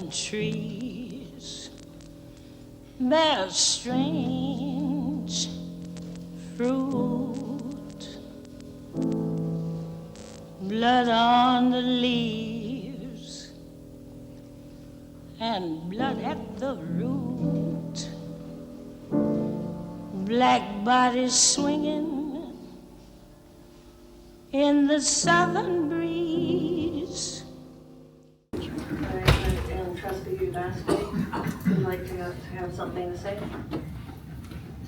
and trees bear strange fruit. Blood on the leaves and blood at the root. Black bodies swinging in the southern breeze. And Trustee Ugaste would like to have something to say.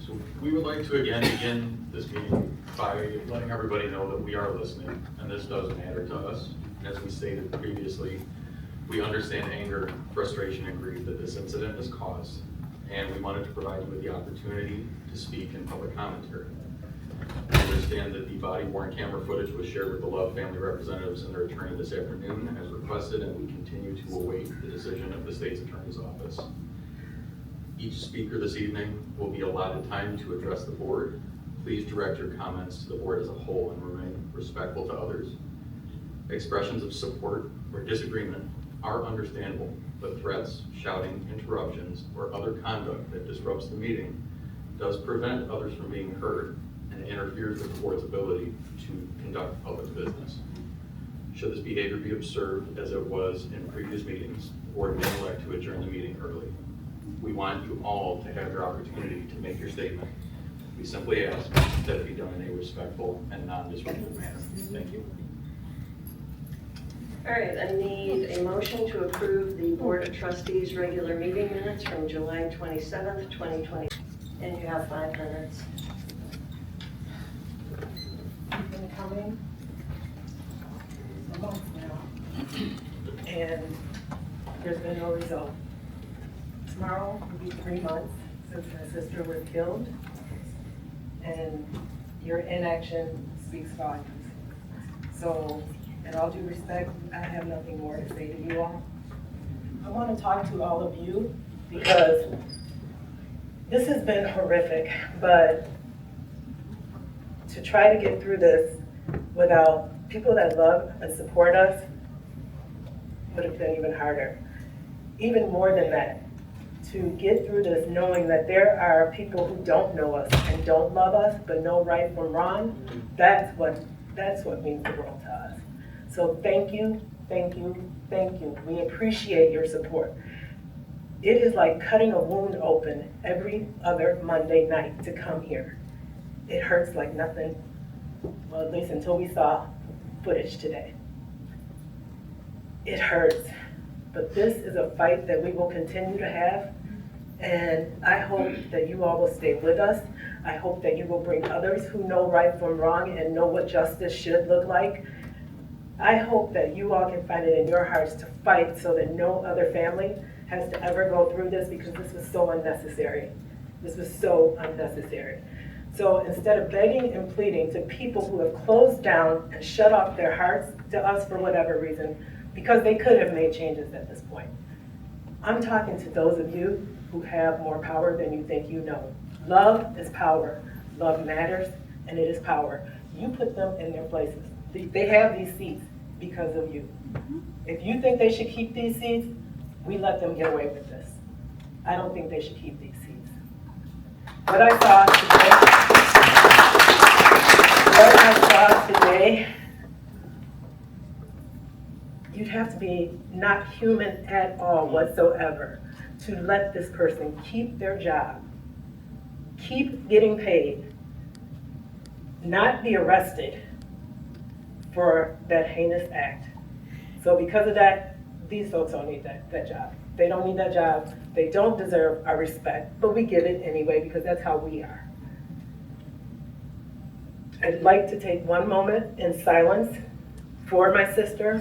So we would like to again begin this meeting by letting everybody know that we are listening, and this does matter to us. As we stated previously, we understand anger, frustration, and grief that this incident has caused, and we wanted to provide you with the opportunity to speak in public commentary. I understand that the body-worn camera footage was shared with the Love family representatives and their attorney this afternoon as requested, and we continue to await the decision of the state's attorney's office. Each speaker this evening will be allotted time to address the board. Please direct your comments to the board as a whole and remain respectful to others. Expressions of support or disagreement are understandable, but threats, shouting, interruptions, or other conduct that disrupts the meeting does prevent others from being heard and interferes with the board's ability to conduct public business. Should this behavior be observed as it was in previous meetings, the board may elect to adjourn the meeting early. We want you all to have your opportunity to make your statement. We simply ask that it be done in a respectful and non-disruptive manner. Thank you. All right, I need a motion to approve the Board of Trustees regular meeting minutes from July 27th, 2020. And you have 5 minutes. You've been coming a month now, and there's been no result. Tomorrow will be 3 months since my sister was killed, and your inaction speaks volumes. So, in all due respect, I have nothing more to say to you all. I want to talk to all of you because this has been horrific, but to try to get through this without people that love and support us would have been even harder. Even more than that, to get through this knowing that there are people who don't know us and don't love us but know right from wrong, that's what means the world to us. So thank you, thank you, thank you. We appreciate your support. It is like cutting a wound open every other Monday night to come here. It hurts like nothing, well, at least until we saw footage today. It hurts, but this is a fight that we will continue to have, and I hope that you all will stay with us. I hope that you will bring others who know right from wrong and know what justice should look like. I hope that you all can find it in your hearts to fight so that no other family has to ever go through this, because this was so unnecessary. This was so unnecessary. So instead of begging and pleading to people who have closed down and shut off their hearts to us for whatever reason, because they could have made changes at this point, I'm talking to those of you who have more power than you think you know. Love is power. Love matters, and it is power. You put them in their places. They have these seats because of you. If you think they should keep these seats, we let them get away with this. I don't think they should keep these seats. What I saw today, you'd have to be not human at all whatsoever to let this person keep their job, keep getting paid, not be arrested for that heinous act. So because of that, these folks don't need that job. They don't need that job. They don't deserve our respect, but we give it anyway because that's how we are. I'd like to take one moment in silence for my sister.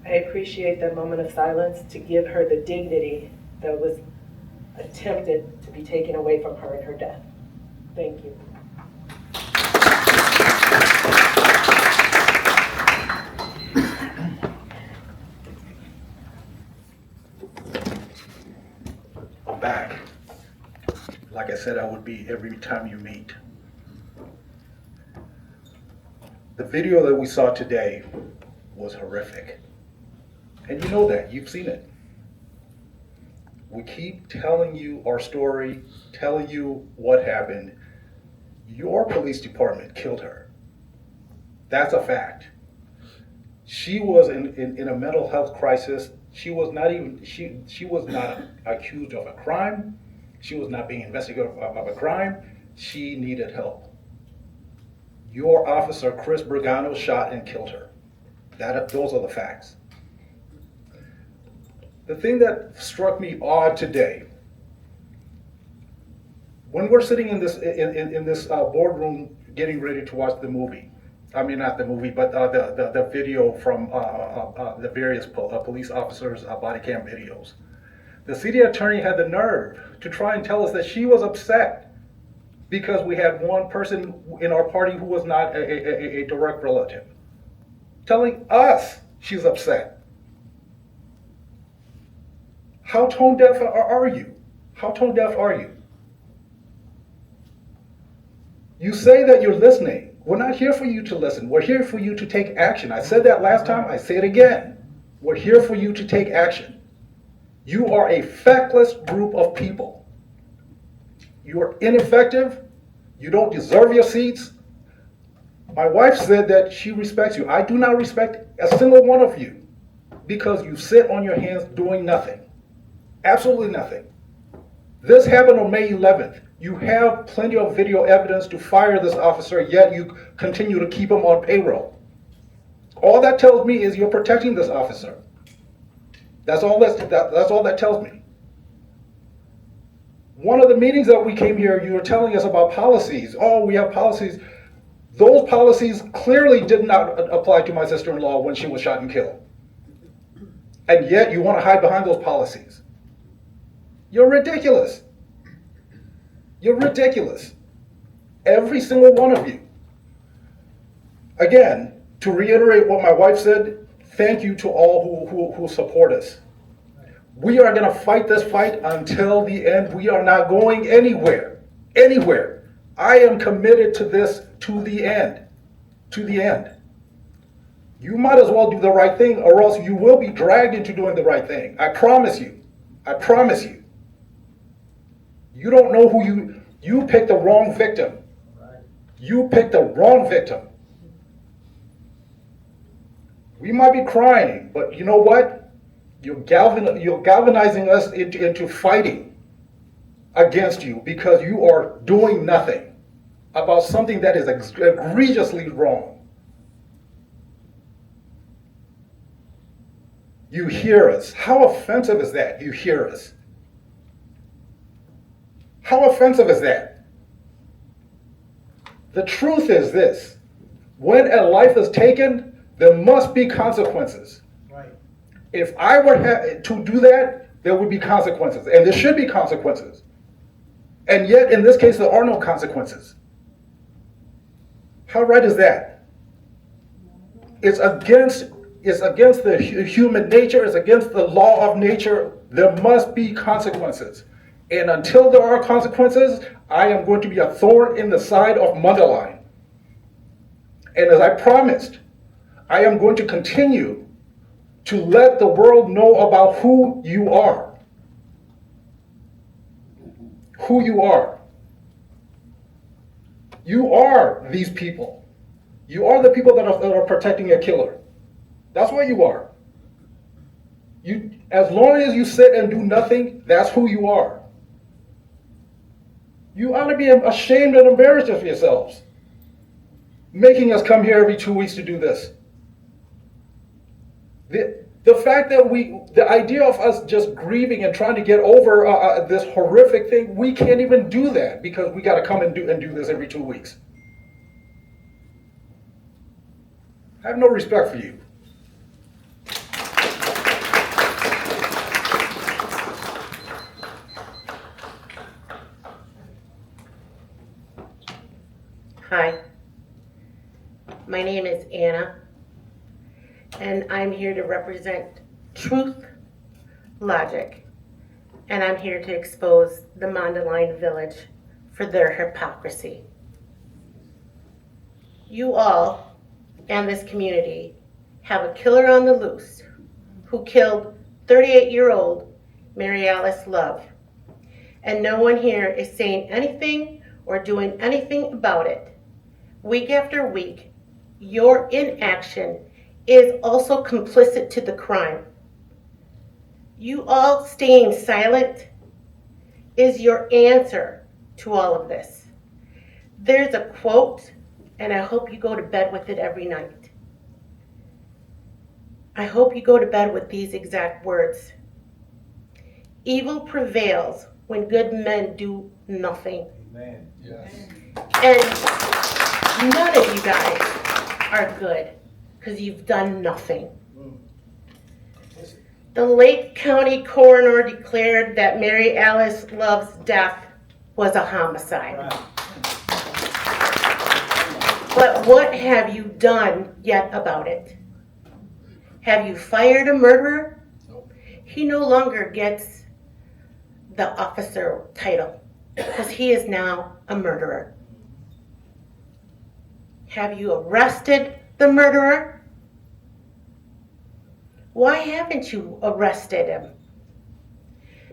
I appreciate that moment of silence to give her the dignity that was attempted to be taken away from her in her death. Thank you. I'm back. Like I said, I would be every time you meet. The video that we saw today was horrific. And you know that, you've seen it. We keep telling you our story, telling you what happened. Your police department killed her. That's a fact. She was in a mental health crisis. She was not accused of a crime. She was not being investigated of a crime. She needed help. Your officer, Chris Bergano, shot and killed her. Those are the facts. The thing that struck me odd today, when we're sitting in this boardroom getting ready to watch the movie, I mean not the movie, but the video from the various police officers' body cam videos, the city attorney had the nerve to try and tell us that she was upset because we had one person in our party who was not a direct relative, telling us she's upset. How tone deaf are you? How tone deaf are you? You say that you're listening. We're not here for you to listen. We're here for you to take action. I said that last time, I say it again. We're here for you to take action. You are a feckless group of people. You are ineffective. You don't deserve your seats. My wife said that she respects you. I do not respect a single one of you because you sit on your hands doing nothing. Absolutely nothing. This happened on May 11th. You have plenty of video evidence to fire this officer, yet you continue to keep him on payroll. All that tells me is you're protecting this officer. That's all that tells me. One of the meetings that we came here, you were telling us about policies. Oh, we have policies. Those policies clearly did not apply to my sister-in-law when she was shot and killed. And yet you want to hide behind those policies. You're ridiculous. You're ridiculous. Every single one of you. Again, to reiterate what my wife said, thank you to all who support us. We are going to fight this fight until the end. We are not going anywhere. Anywhere. I am committed to this to the end. To the end. You might as well do the right thing, or else you will be dragged into doing the right thing. I promise you. I promise you. You don't know who you picked the wrong victim. You picked the wrong victim. We might be crying, but you know what? You're galvanizing us into fighting against you because you are doing nothing about something that is egregiously wrong. You hear us. How offensive is that? You hear us. How offensive is that? The truth is this. When a life is taken, there must be consequences. Right. If I were to do that, there would be consequences. And there should be consequences. And yet, in this case, there are no consequences. How right is that? It's against the human nature. It's against the law of nature. There must be consequences. And until there are consequences, I am going to be a thorn in the side of Mundelein. And as I promised, I am going to continue to let the world know about who you are. Who you are. You are these people. You are the people that are protecting a killer. That's what you are. As long as you sit and do nothing, that's who you are. You ought to be ashamed and embarrassed of yourselves, making us come here every 2 weeks to do this. The fact that the idea of us just grieving and trying to get over this horrific thing, we can't even do that because we got to come and do this every 2 weeks. I have no respect for you. Hi, my name is Anna, and I'm here to represent Truth, Logic, and I'm here to expose the Mundelein village for their hypocrisy. You all and this community have a killer on the loose who killed 38-year-old Mary Alice Love, and no one here is saying anything or doing anything about it. Week after week, your inaction is also complicit to the crime. You all staying silent is your answer to all of this. There's a quote, and I hope you go to bed with it every night. I hope you go to bed with these exact words. Evil prevails when good men do nothing. Amen. Yes. And none of you guys are good because you've done nothing. The Lake County coroner declared that Mary Alice Love's death was a homicide. Right. But what have you done yet about it? Have you fired a murderer? Nope. He no longer gets the officer title because he is now a murderer. Have you arrested the murderer? Why haven't you arrested him?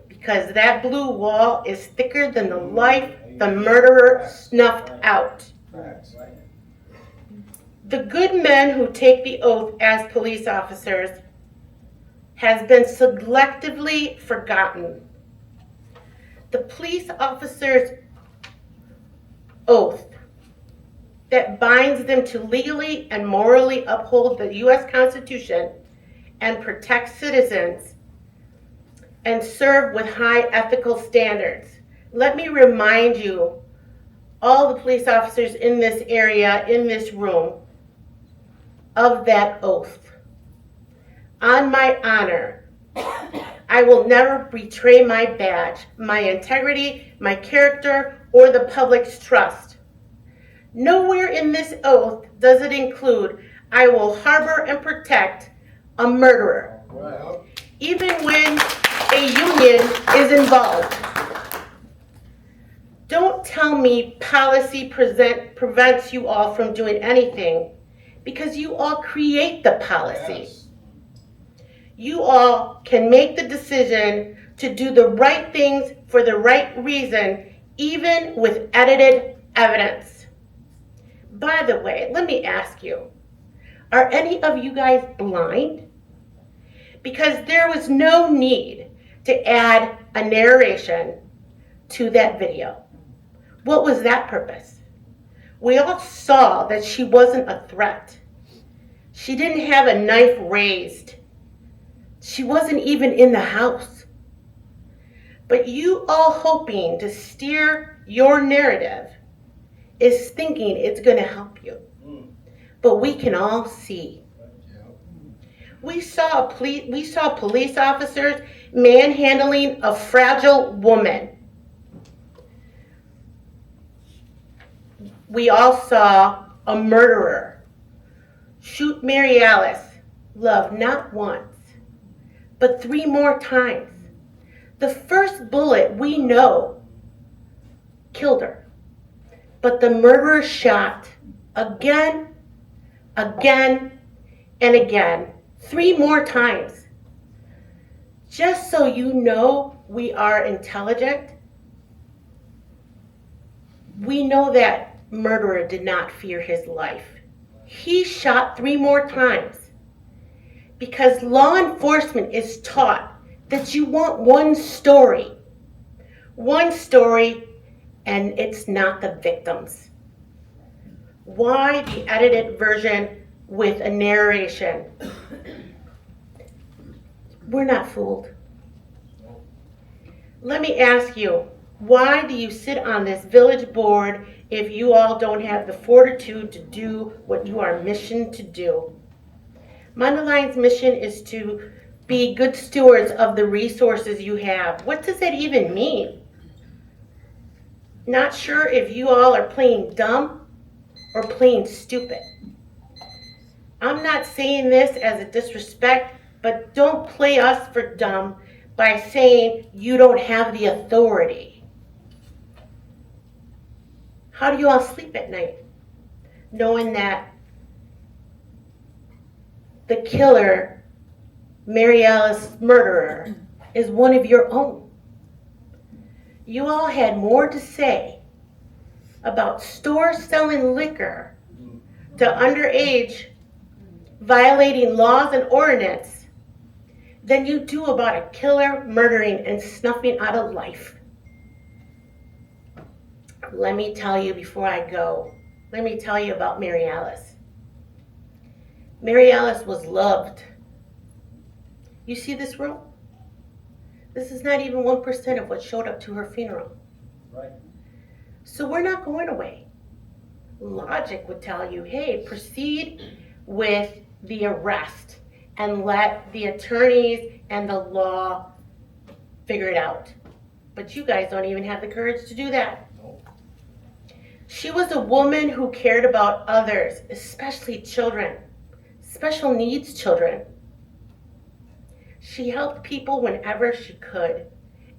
Because that blue wall is thicker than the life the murderer snuffed out. Facts. The good men who take the oath as police officers has been selectively forgotten. The police officer's oath that binds them to legally and morally uphold the U.S. Constitution and protect citizens and serve with high ethical standards. Let me remind you, all the police officers in this area, in this room, of that oath. On my honor, I will never betray my badge, my integrity, my character, or the public's trust. Nowhere in this oath does it include, I will harbor and protect a murderer, even when a union is involved. Don't tell me policy prevents you all from doing anything, because you all create the policy. Yes. You all can make the decision to do the right things for the right reason, even with edited evidence. By the way, let me ask you, are any of you guys blind? Because there was no need to add a narration to that video. What was that purpose? We all saw that she wasn't a threat. She didn't have a knife raised. She wasn't even in the house. But you all hoping to steer your narrative is thinking it's going to help you. But we can all see. We saw police officers manhandling a fragile woman. We all saw a murderer shoot Mary Alice Love not once, but 3 more times. The first bullet we know killed her, but the murderer shot again, again, and again, 3 more times. Just so you know we are intelligent, we know that murderer did not fear his life. He shot 3 more times because law enforcement is taught that you want one story, and it's not the victims. Why the edited version with a narration? We're not fooled. Let me ask you, why do you sit on this village board if you all don't have the fortitude to do what you are missioned to do? Mundelein's mission is to be good stewards of the resources you have. What does that even mean? Not sure if you all are playing dumb or plain stupid. I'm not saying this as a disrespect, but don't play us for dumb by saying you don't have the authority. How do you all sleep at night, knowing that the killer, Mary Alice's murderer, is one of your own? You all had more to say about stores selling liquor to underage, violating laws and ordinance, than you do about a killer murdering and snuffing out a life. Let me tell you before I go, let me tell you about Mary Alice. Mary Alice was loved. You see this room? This is not even 1% of what showed up to her funeral. Right. So we're not going away. Logic would tell you, hey, proceed with the arrest and let the attorneys and the law figure it out. But you guys don't even have the courage to do that. No. She was a woman who cared about others, especially children, special needs children. She helped people whenever she could,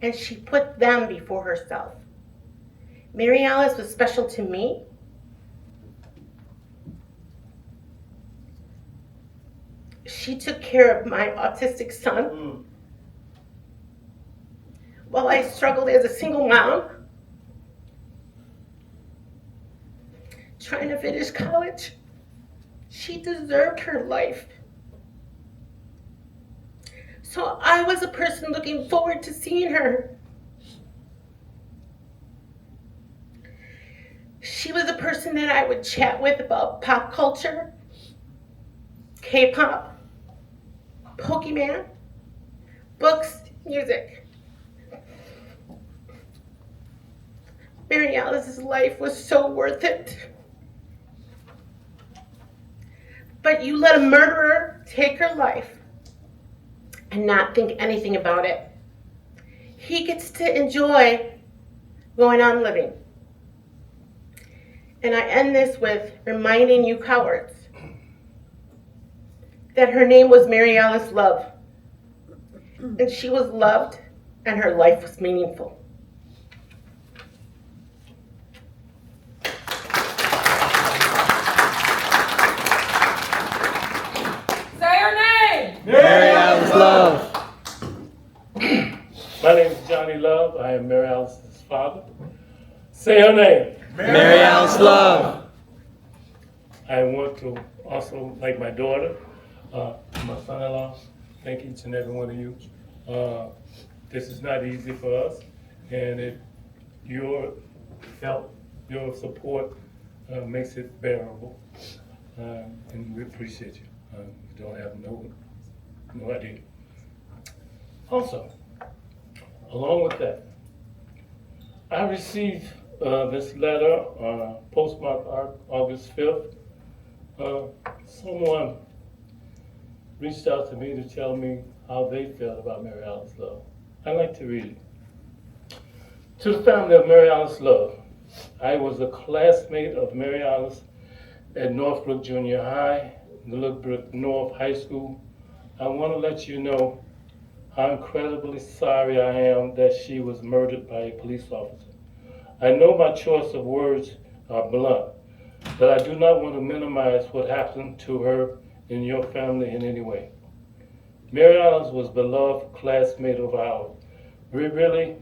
and she put them before herself. Mary Alice was special to me. She took care of my autistic son while I struggled as a single mom, trying to finish college. She deserved her life. So I was a person looking forward to seeing her. She was a person that I would chat with about pop culture, K-pop, Pokemon, books, music. Mary Alice's life was so worth it. But you let a murderer take her life and not think anything about it. He gets to enjoy going on living. And I end this with reminding you cowards that her name was Mary Alice Love. And she was loved and her life was meaningful. Say her name! Mary Alice Love. My name is Johnny Love. I am Mary Alice's father. Say her name. Mary Alice Love. I want to also, like my daughter, my son-in-law, thank each and every one of you. This is not easy for us, and your help, your support makes it bearable, and we appreciate you. You don't have no idea. Also, along with that, I received this letter postmarked August 5th. Someone reached out to me to tell me how they felt about Mary Alice Love. I'd like to read it. To the family of Mary Alice Love, I was a classmate of Mary Alice at Northbrook Junior High, Northbrook North High School. I want to let you know how incredibly sorry I am that she was murdered by a police officer. I know my choice of words are blunt, but I do not want to minimize what happened to her and your family in any way. Mary Alice was a beloved classmate of ours. We really,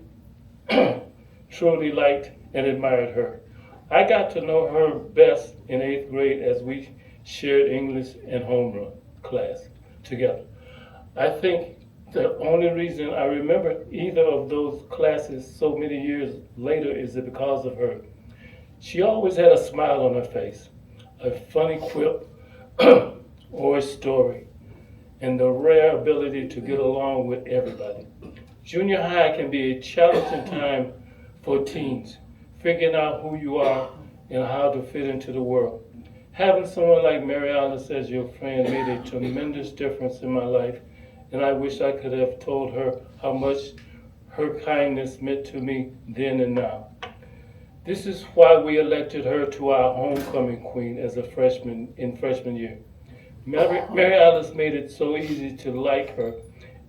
truly liked and admired her. I got to know her best in 8th grade as we shared English and homeroom class together. I think the only reason I remember either of those classes so many years later is because of her. She always had a smile on her face, a funny quip or a story, and the rare ability to get along with everybody. Junior high can be a challenging time for teens, figuring out who you are and how to fit into the world. Having someone like Mary Alice as your friend made a tremendous difference in my life, and I wish I could have told her how much her kindness meant to me then and now. This is why we elected her to our homecoming queen as a freshman in freshman year. Mary Alice made it so easy to like her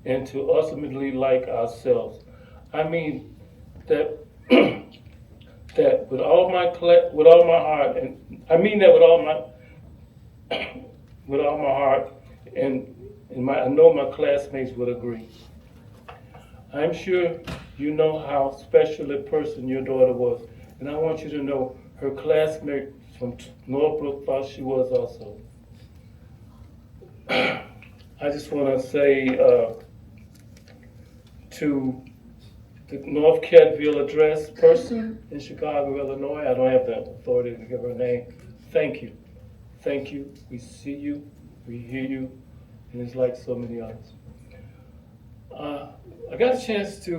and to ultimately like ourselves. I mean that that with all my heart, and I mean that with all my heart, and I know my classmates would agree. I'm sure you know how special a person your daughter was, and I want you to know her classmate from Northbrook thought she was also. I just want to say to the North Cantville address person in Chicago, Illinois, I don't have the authority to give her name. Thank you. Thank you. We see you. We hear you. And it's like so many others. I got a chance to,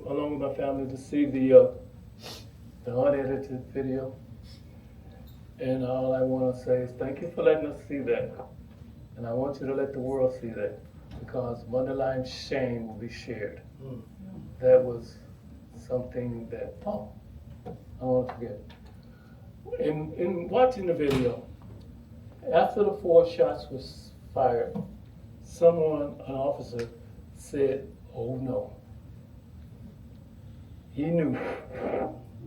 along with my family, to see the unedited video. And all I want to say is thank you for letting us see that. And I want you to let the world see that, because Mundelein shame will be shared. That was something that, I won't forget. In watching the video, after the 4 shots was fired, an officer said, "Oh no." He knew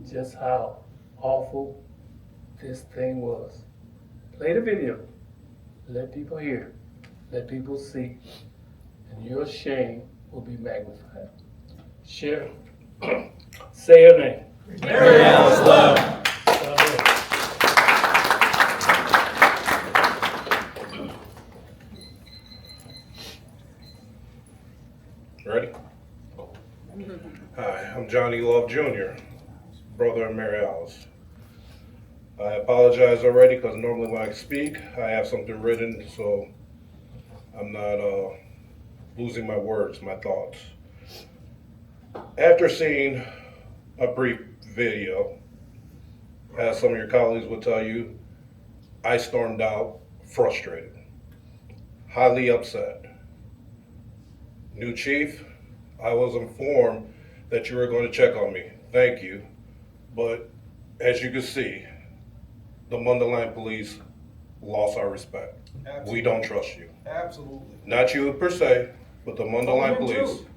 just how awful this thing was. Play the video. Let people hear. Let people see. And your shame will be magnified. Share. Say her name. Mary Alice Love. Ready? Hi, I'm Johnny Love Jr., brother of Mary Alice. I apologize already because normally when I speak, I have something written, so I'm not losing my words, my thoughts. After seeing a brief video, as some of your colleagues will tell you, I stormed out frustrated, highly upset. New chief, I was informed that you were going to check on me. Thank you. But as you can see, the Mundelein police lost our respect. Absolutely. We don't trust you. Absolutely. Not you per se, but the Mundelein him police. too.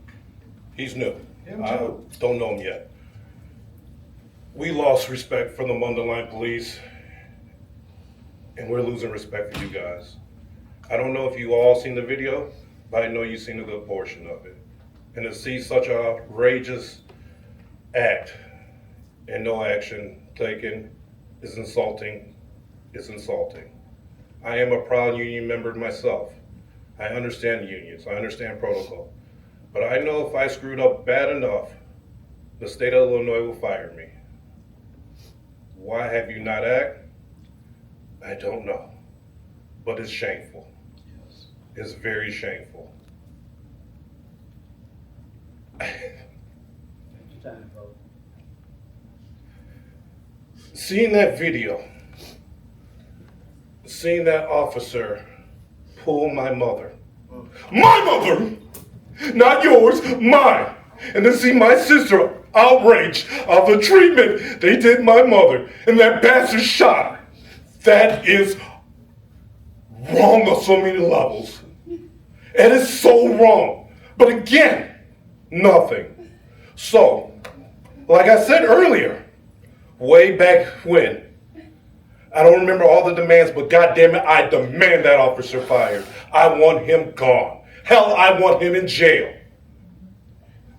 He's new. Him I too. don't know him yet. We lost respect for the Mundelein police, and we're losing respect for you guys. I don't know if you all seen the video, but I know you've seen a good portion of it. And to see such an outrageous act and no action taken is insulting. It's insulting. I am a proud union member myself. I understand unions. I understand protocol. But I know if I screwed up bad enough, the state of Illinois will fire me. Why have you not acted? I don't know. But it's shameful. Yes. It's very shameful. Seeing that video, seeing that officer pull my mother, not yours, mine, and to see my sister outraged of the treatment they did my mother and that bastard shot, that is wrong on so many levels. It is so wrong. But again, nothing. So, like I said earlier, way back when, I don't remember all the demands, but goddamn it, I demand that officer fired. I want him gone. Hell, I want him in jail.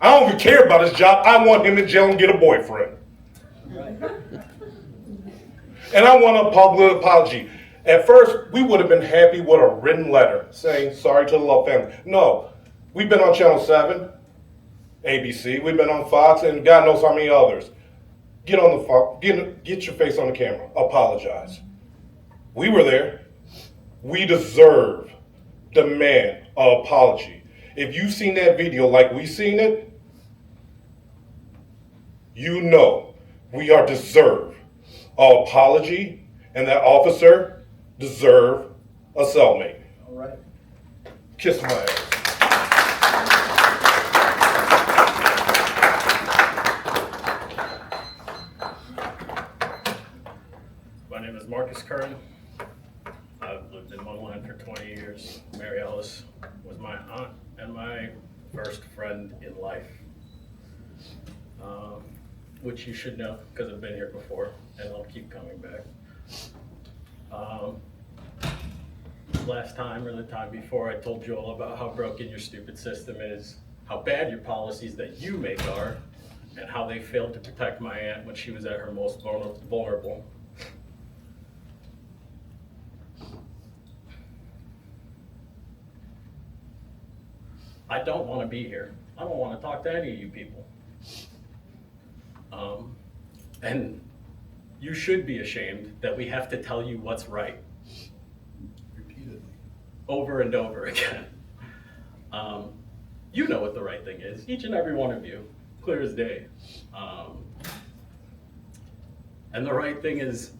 I don't even care about his job. I want him in jail and get a boyfriend. And I want a public apology. At first, we would have been happy with a written letter saying sorry to the Love family. No, we've been on Channel 7, ABC, we've been on Fox, and God knows how many others. Get on the phone, get your face on the camera, apologize. We were there. We deserve, demand an apology. If you've seen that video like we've seen it, you know we are deserve an apology, and that officer deserve a cellmate. All right. Kiss my ass. Marcus Curran. I've lived in Mundelein for 20 years. Mary Alice was my aunt and my first friend in life, which you should know because I've been here before and I'll keep coming back. Last time or the time before, I told you all about how broken your stupid system is, how bad your policies that you make are, and how they failed to protect my aunt when she was at her most vulnerable. I don't want to be here. I don't want to talk to any of you people. And you should be ashamed that we have to tell you what's right. Repeatedly. Over and over again. You know what the right thing is, each and every one of you, clear as day. And the right thing is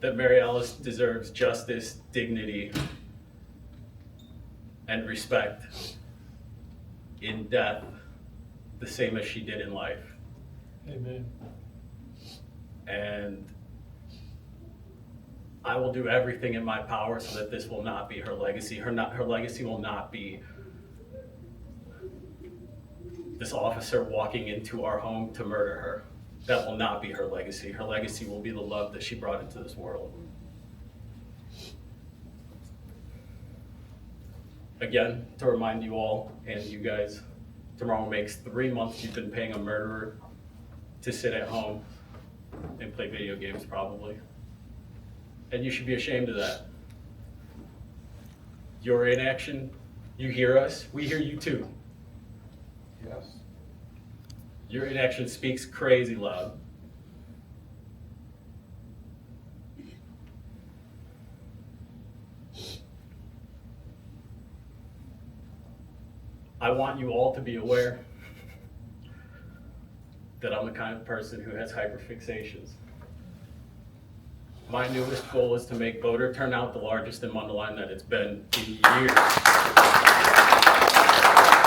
that Mary Alice deserves justice, dignity, and respect in death, the same as she did in life. Amen. And I will do everything in my power so that this will not be her legacy. Her legacy will not be this officer walking into our home to murder her. That will not be her legacy. Her legacy will be the love that she brought into this world. Again, to remind you all and you guys, tomorrow makes 3 months you've been paying a murderer to sit at home and play video games probably. And you should be ashamed of that. Your inaction, you hear us, we hear you too. Yes. Your inaction speaks crazy loud. I want you all to be aware that I'm the kind of person who has hyperfixations. My newest goal is to make voter turnout the largest in Mundelein that it's been in years.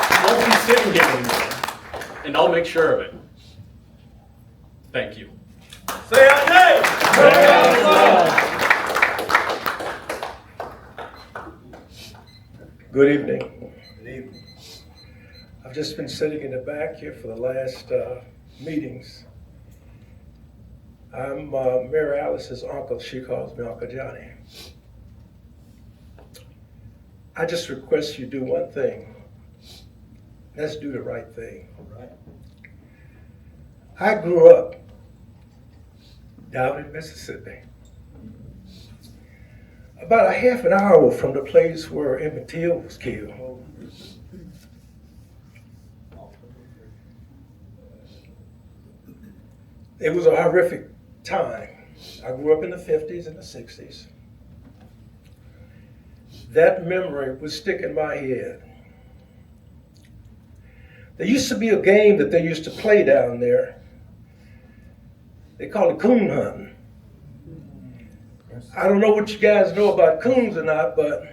You won't be sitting here anymore, and I'll make sure of it. Thank you. Say our name. Good evening. Good evening. I've just been sitting in the back here for the last meetings. I'm Mary Alice's uncle. She calls me Uncle Johnny. I just request you do one thing. Let's do the right thing. Right. I grew up down in Mississippi, about a half an hour from the place where Emmett Till was killed. It was a horrific time. I grew up in the 50s and the 60s. That memory would stick in my head. There used to be a game that they used to play down there. They call it coon hunting. I don't know what you guys know about coons or not, but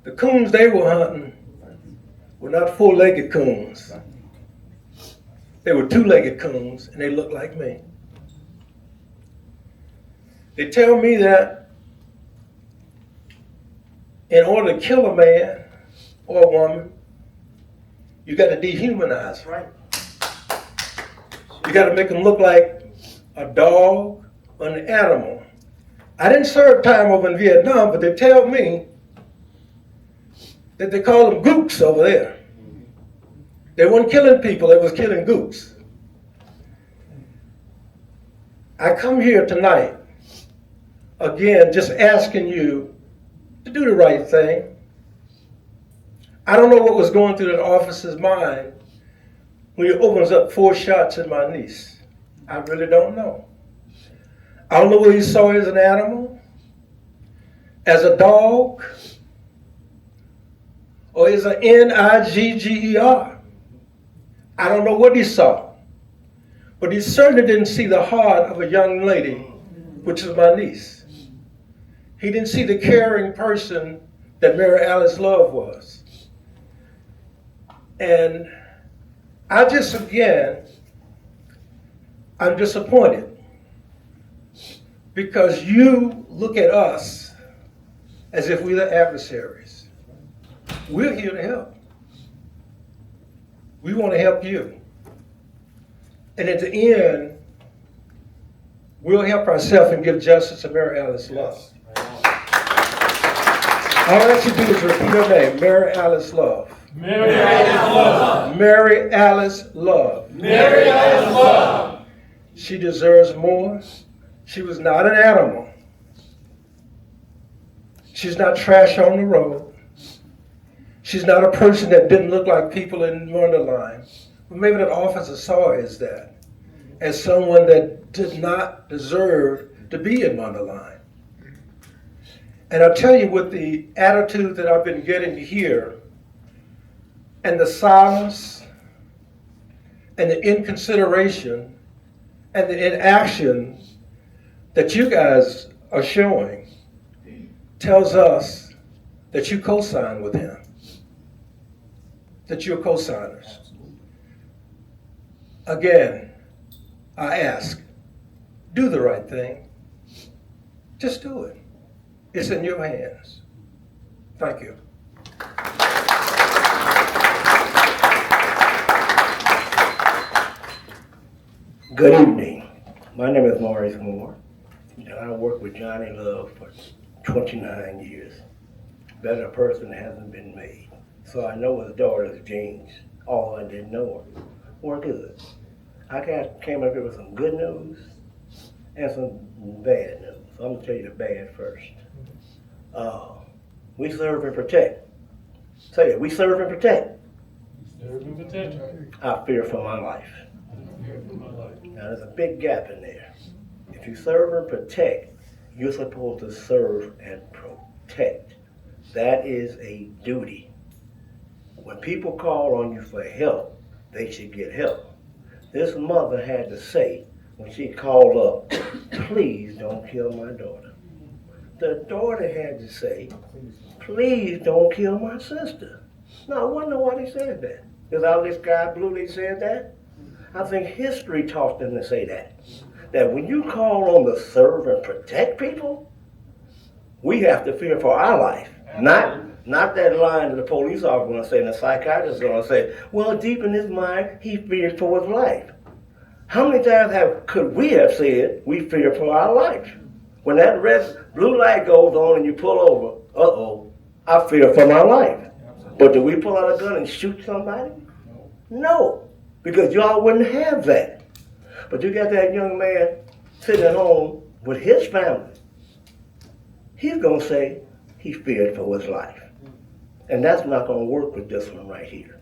the coons they were hunting were not four-legged coons. They were two-legged coons, and they looked like me. They tell me that in order to kill a man or a woman, you got to dehumanize them. Right. You got to make them look like a dog or an animal. I didn't serve time over in Vietnam, but they tell me that they call them gooks over there. They weren't killing people, they was killing gooks. I come here tonight, again, just asking you to do the right thing. I don't know what was going through that officer's mind when he opens up 4 shots at my niece. I really don't know. I don't know what he saw as an animal, as a dog, or as an Nigger. I don't know what he saw, but he certainly didn't see the heart of a young lady, which is my niece. He didn't see the caring person that Mary Alice Love was. And I'm disappointed because you look at us as if we're the adversaries. We're here to help. We want to help you. And at the end, we'll help ourselves and give justice to Mary Alice Love. All I ask you to do is repeat her name, Mary Alice Love. Mary Alice Love. Mary Alice Love. Mary Alice Love. She deserves more. She was not an animal. She's not trash on the road. She's not a person that didn't look like people in Mundelein. But maybe that officer saw her as that, as someone that did not deserve to be in Mundelein. And I'll tell you, with the attitude that I've been getting here, and the silence, and the inconsideration, and the inaction that you guys are showing, tells us that you co-sign with him, that you're co-signers. Again, I ask, do the right thing. Just do it. It's in your hands. Thank you. Good evening. My name is Maurice Moore, and I work with Johnny Love for 29 years. Better person hasn't been made. So I know his daughter's genes, although I didn't know her, were good. I came up here with some good news and some bad news. So I'm going to tell you the bad first. We serve and protect. Say it, we serve and protect. Serve and protect. I fear for my life. I fear for my life. Now there's a big gap in there. If you serve and protect, you're supposed to serve and protect. That is a duty. When people call on you for help, they should get help. This mother had to say, when she called up, please don't kill my daughter. The daughter had to say, please don't kill my sister. Now, I wonder why they said that. Is all this guy blue they said that? I think history taught them to say that. That when you call on to serve and protect people, we have to fear for our life. Not that line that the police officer going to say and the psychiatrist is going to say, well, deep in his mind, he fears for his life. How many times could we have said we fear for our life? When that red, blue light goes on and you pull over, uh-oh, I fear for my life. But do we pull out a gun and shoot somebody? No, because y'all wouldn't have that. But you got that young man sitting at home with his family. He's going to say he feared for his life. And that's not going to work with this one right here.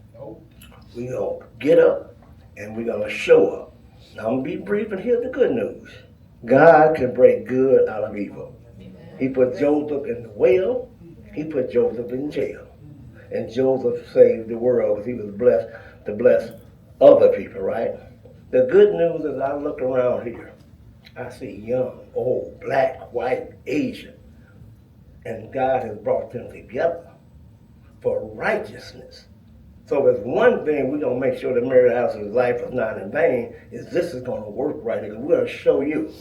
We're going to get up and we're going to show up. Now I'm going to be brief and here's the good news. God can break good out of evil. He put Joseph in the well. He put Joseph in jail. And Joseph saved the world because he was blessed to bless other people, right? The good news is I look around here. I see young, old, black, white, Asian. And God has brought them together for righteousness. So there's one thing we're going to make sure that Mary Alice's life is not in vain, is this is going to work right here. We're going to show you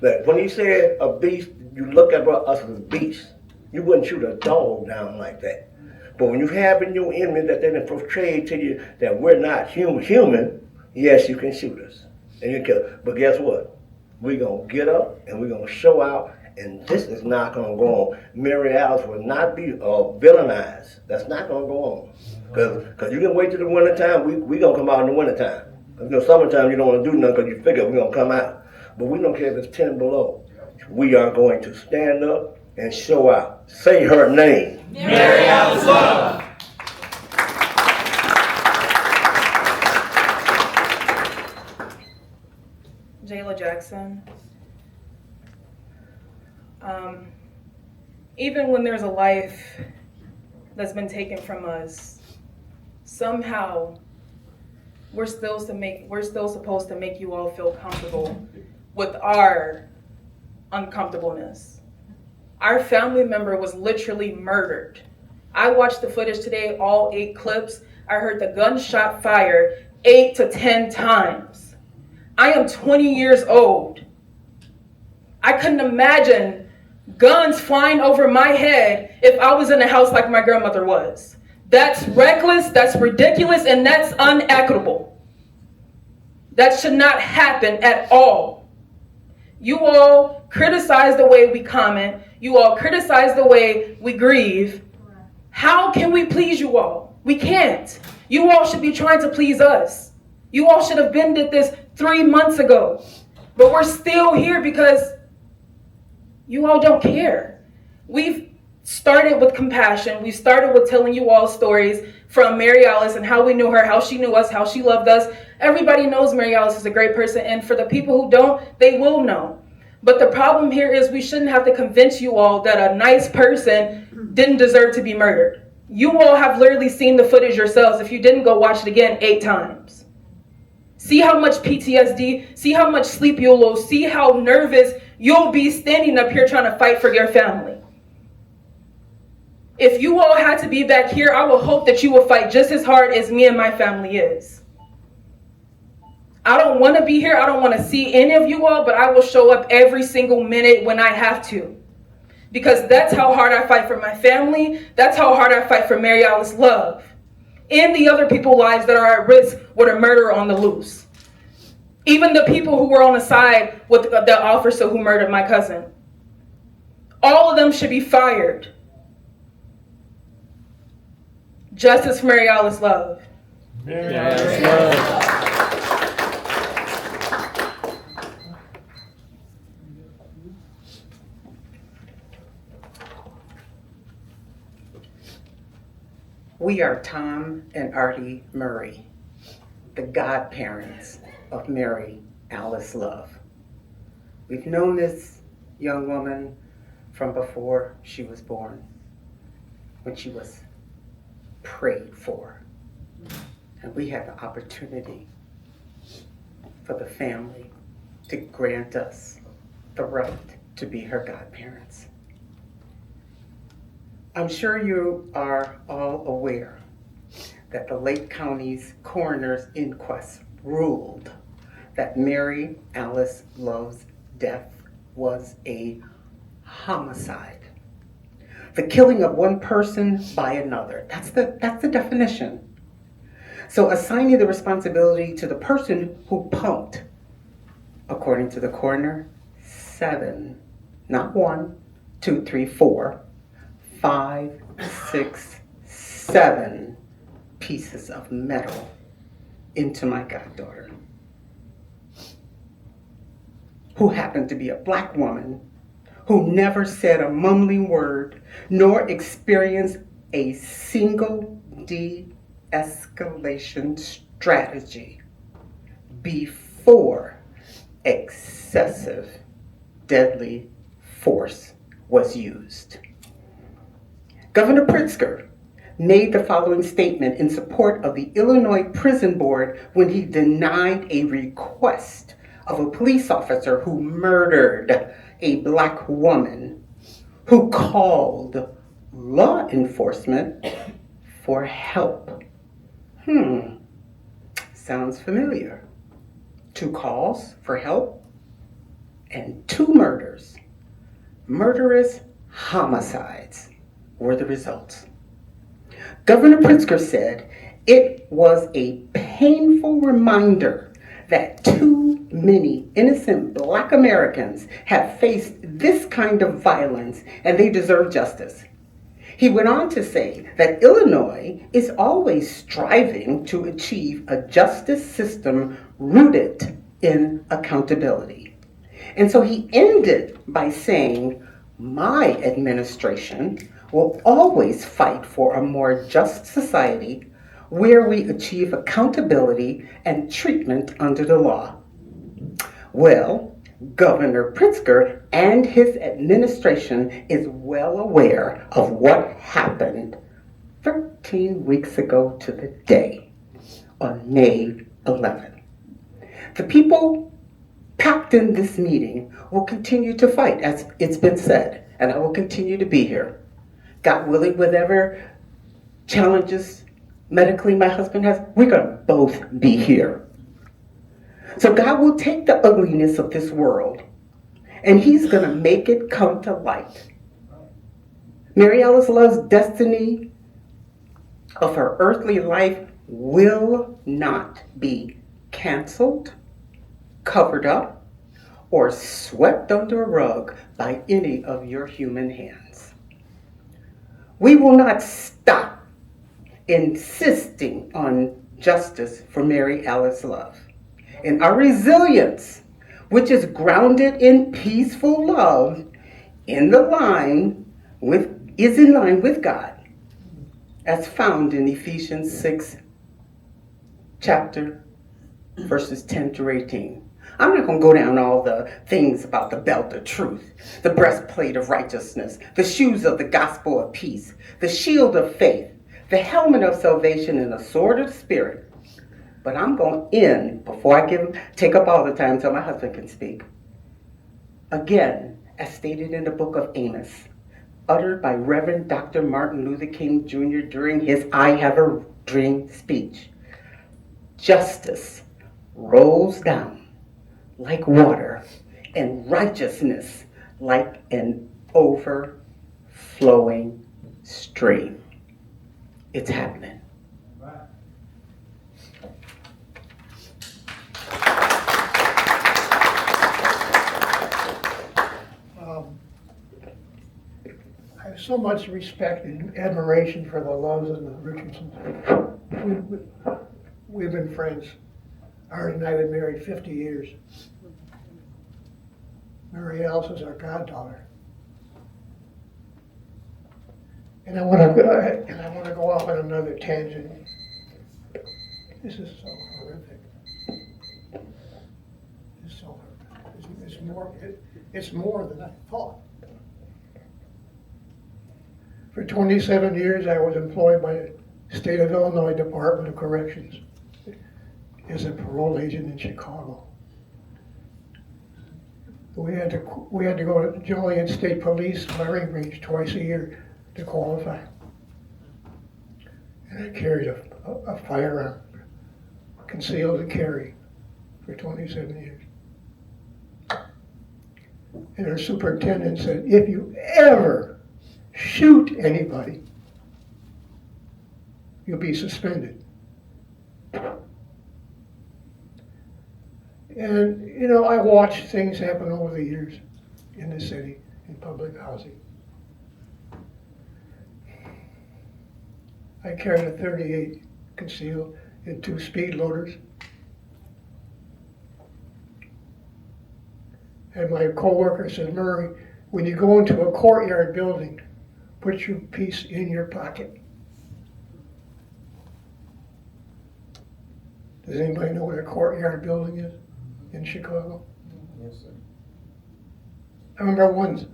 that when he said a beast, you look at us as beasts. You wouldn't shoot a dog down like that. But when you have in your image that they have portrayed to you that we're not human, yes, you can shoot us. And you kill. But guess what? We're going to get up and we're going to show out. And this is not going to go on. Mary Alice will not be villainized. That's not going to go on. Because you can wait till the winter time. We going to come out in the winter time. You know, summertime you don't want to do nothing because you figure we're going to come out. But we don't care if it's 10 below. We are going to stand up and show out. Say her name. Mary Alice Love. Jayla Jackson. Even when there's a life that's been taken from us, somehow we're still supposed to make you all feel comfortable with our uncomfortableness. Our family member was literally murdered. I watched the footage today, all 8 clips. I heard the gunshot fire 8 to 10 times. I am 20 years old. I couldn't imagine guns flying over my head if I was in a house like my grandmother was. That's reckless, that's ridiculous, and that's unequitable. That should not happen at all. You all criticize the way we comment. You all criticize the way we grieve. How can we please you all? We can't. You all should be trying to please us. You all should have been did this 3 months ago. But we're still here because you all don't care. We've started with compassion. We started with telling you all stories from Mary Alice and how we knew her, how she knew us, how she loved us. Everybody knows Mary Alice is a great person, and for the people who don't, they will know. But the problem here is we shouldn't have to convince you all that a nice person didn't deserve to be murdered. You all have literally seen the footage yourselves. If you didn't, go watch it again 8 times. See how much PTSD, see how much sleep you'll lose, see how nervous you'll be standing up here trying to fight for your family. If you all had to be back here, I will hope that you will fight just as hard as me and my family is. I don't want to be here. I don't want to see any of you all, but I will show up every single minute when I have to. Because that's how hard I fight for my family. That's how hard I fight for Mary Alice Love. And the other people's lives that are at risk with a murderer on the loose. Even the people who were on the side with the officer who murdered my cousin. All of them should be fired. Justice for Mary Alice Love. Mary Alice Love. We are Tom and Artie Murray, the godparents of Mary Alice Love. We've known this young woman from before she was born, when she was prayed for. And we had the opportunity for the family to grant us the right to be her godparents. I'm sure you are all aware that the Lake County's coroner's inquest ruled that Mary Alice Love's death was a homicide. The killing of one person by another. That's the definition. So assigning the responsibility to the person who pumped, according to the coroner, 7, not 1, 2, 3, 4, 5, 6, 7 pieces of metal into my goddaughter, who happened to be a black woman who never said a mumbling word nor experienced a single de-escalation strategy before excessive deadly force was used. Governor Pritzker made the following statement in support of the Illinois Prison Board when he denied a request of a police officer who murdered a black woman who called law enforcement for help. Sounds familiar. 2 calls for help and 2 murders. Murderous homicides were the results. Governor Pritzker said it was a painful reminder that too many innocent black Americans have faced this kind of violence and they deserve justice. He went on to say that Illinois is always striving to achieve a justice system rooted in accountability. And so he ended by saying, my administration will always fight for a more just society where we achieve accountability and treatment under the law. Well, Governor Pritzker and his administration is well aware of what happened 13 weeks ago to the day on May 11th. The people packed in this meeting will continue to fight, as it's been said, and I will continue to be here. God willing, whatever challenges medically my husband has, we're going to both be here. So God will take the ugliness of this world and he's going to make it come to light. Mary Alice Love's destiny of her earthly life will not be canceled, covered up, or swept under a rug by any of your human hands. We will not stop insisting on justice for Mary Alice Love. And our resilience, which is grounded in peaceful love, is in line with God, as found in Ephesians 6, chapter, verses 10 through 18. I'm not going to go down all the things about the belt of truth, the breastplate of righteousness, the shoes of the gospel of peace, the shield of faith, the helmet of salvation, and the sword of the Spirit. But I'm going to end, before I take up all the time so my husband can speak, again, as stated in the book of Amos, uttered by Reverend Dr. Martin Luther King Jr. during his I Have a Dream speech. Justice rolls down like water, and righteousness like an overflowing stream. It's happening. I have so much respect and admiration for the Loves and the Richardsons. We've been friends. Artie and I have been married 50 years. Mary Alice is our goddaughter. And I want to go off on another tangent. This is so horrific. It's so horrific. It's more than I thought. For 27 years, I was employed by the State of Illinois Department of Corrections as a parole agent in Chicago. We had to go to Julian State Police firing range twice a year to qualify. And I carried a firearm, concealed and carry, for 27 years. And our superintendent said, if you ever shoot anybody, you'll be suspended. And, you know, I watched things happen over the years in the city, in public housing. I carried a .38 concealed and 2 speed loaders. And my coworker said, Murray, when you go into a courtyard building, put your piece in your pocket. Does anybody know what a courtyard building is in Chicago? Yes, sir. I remember once,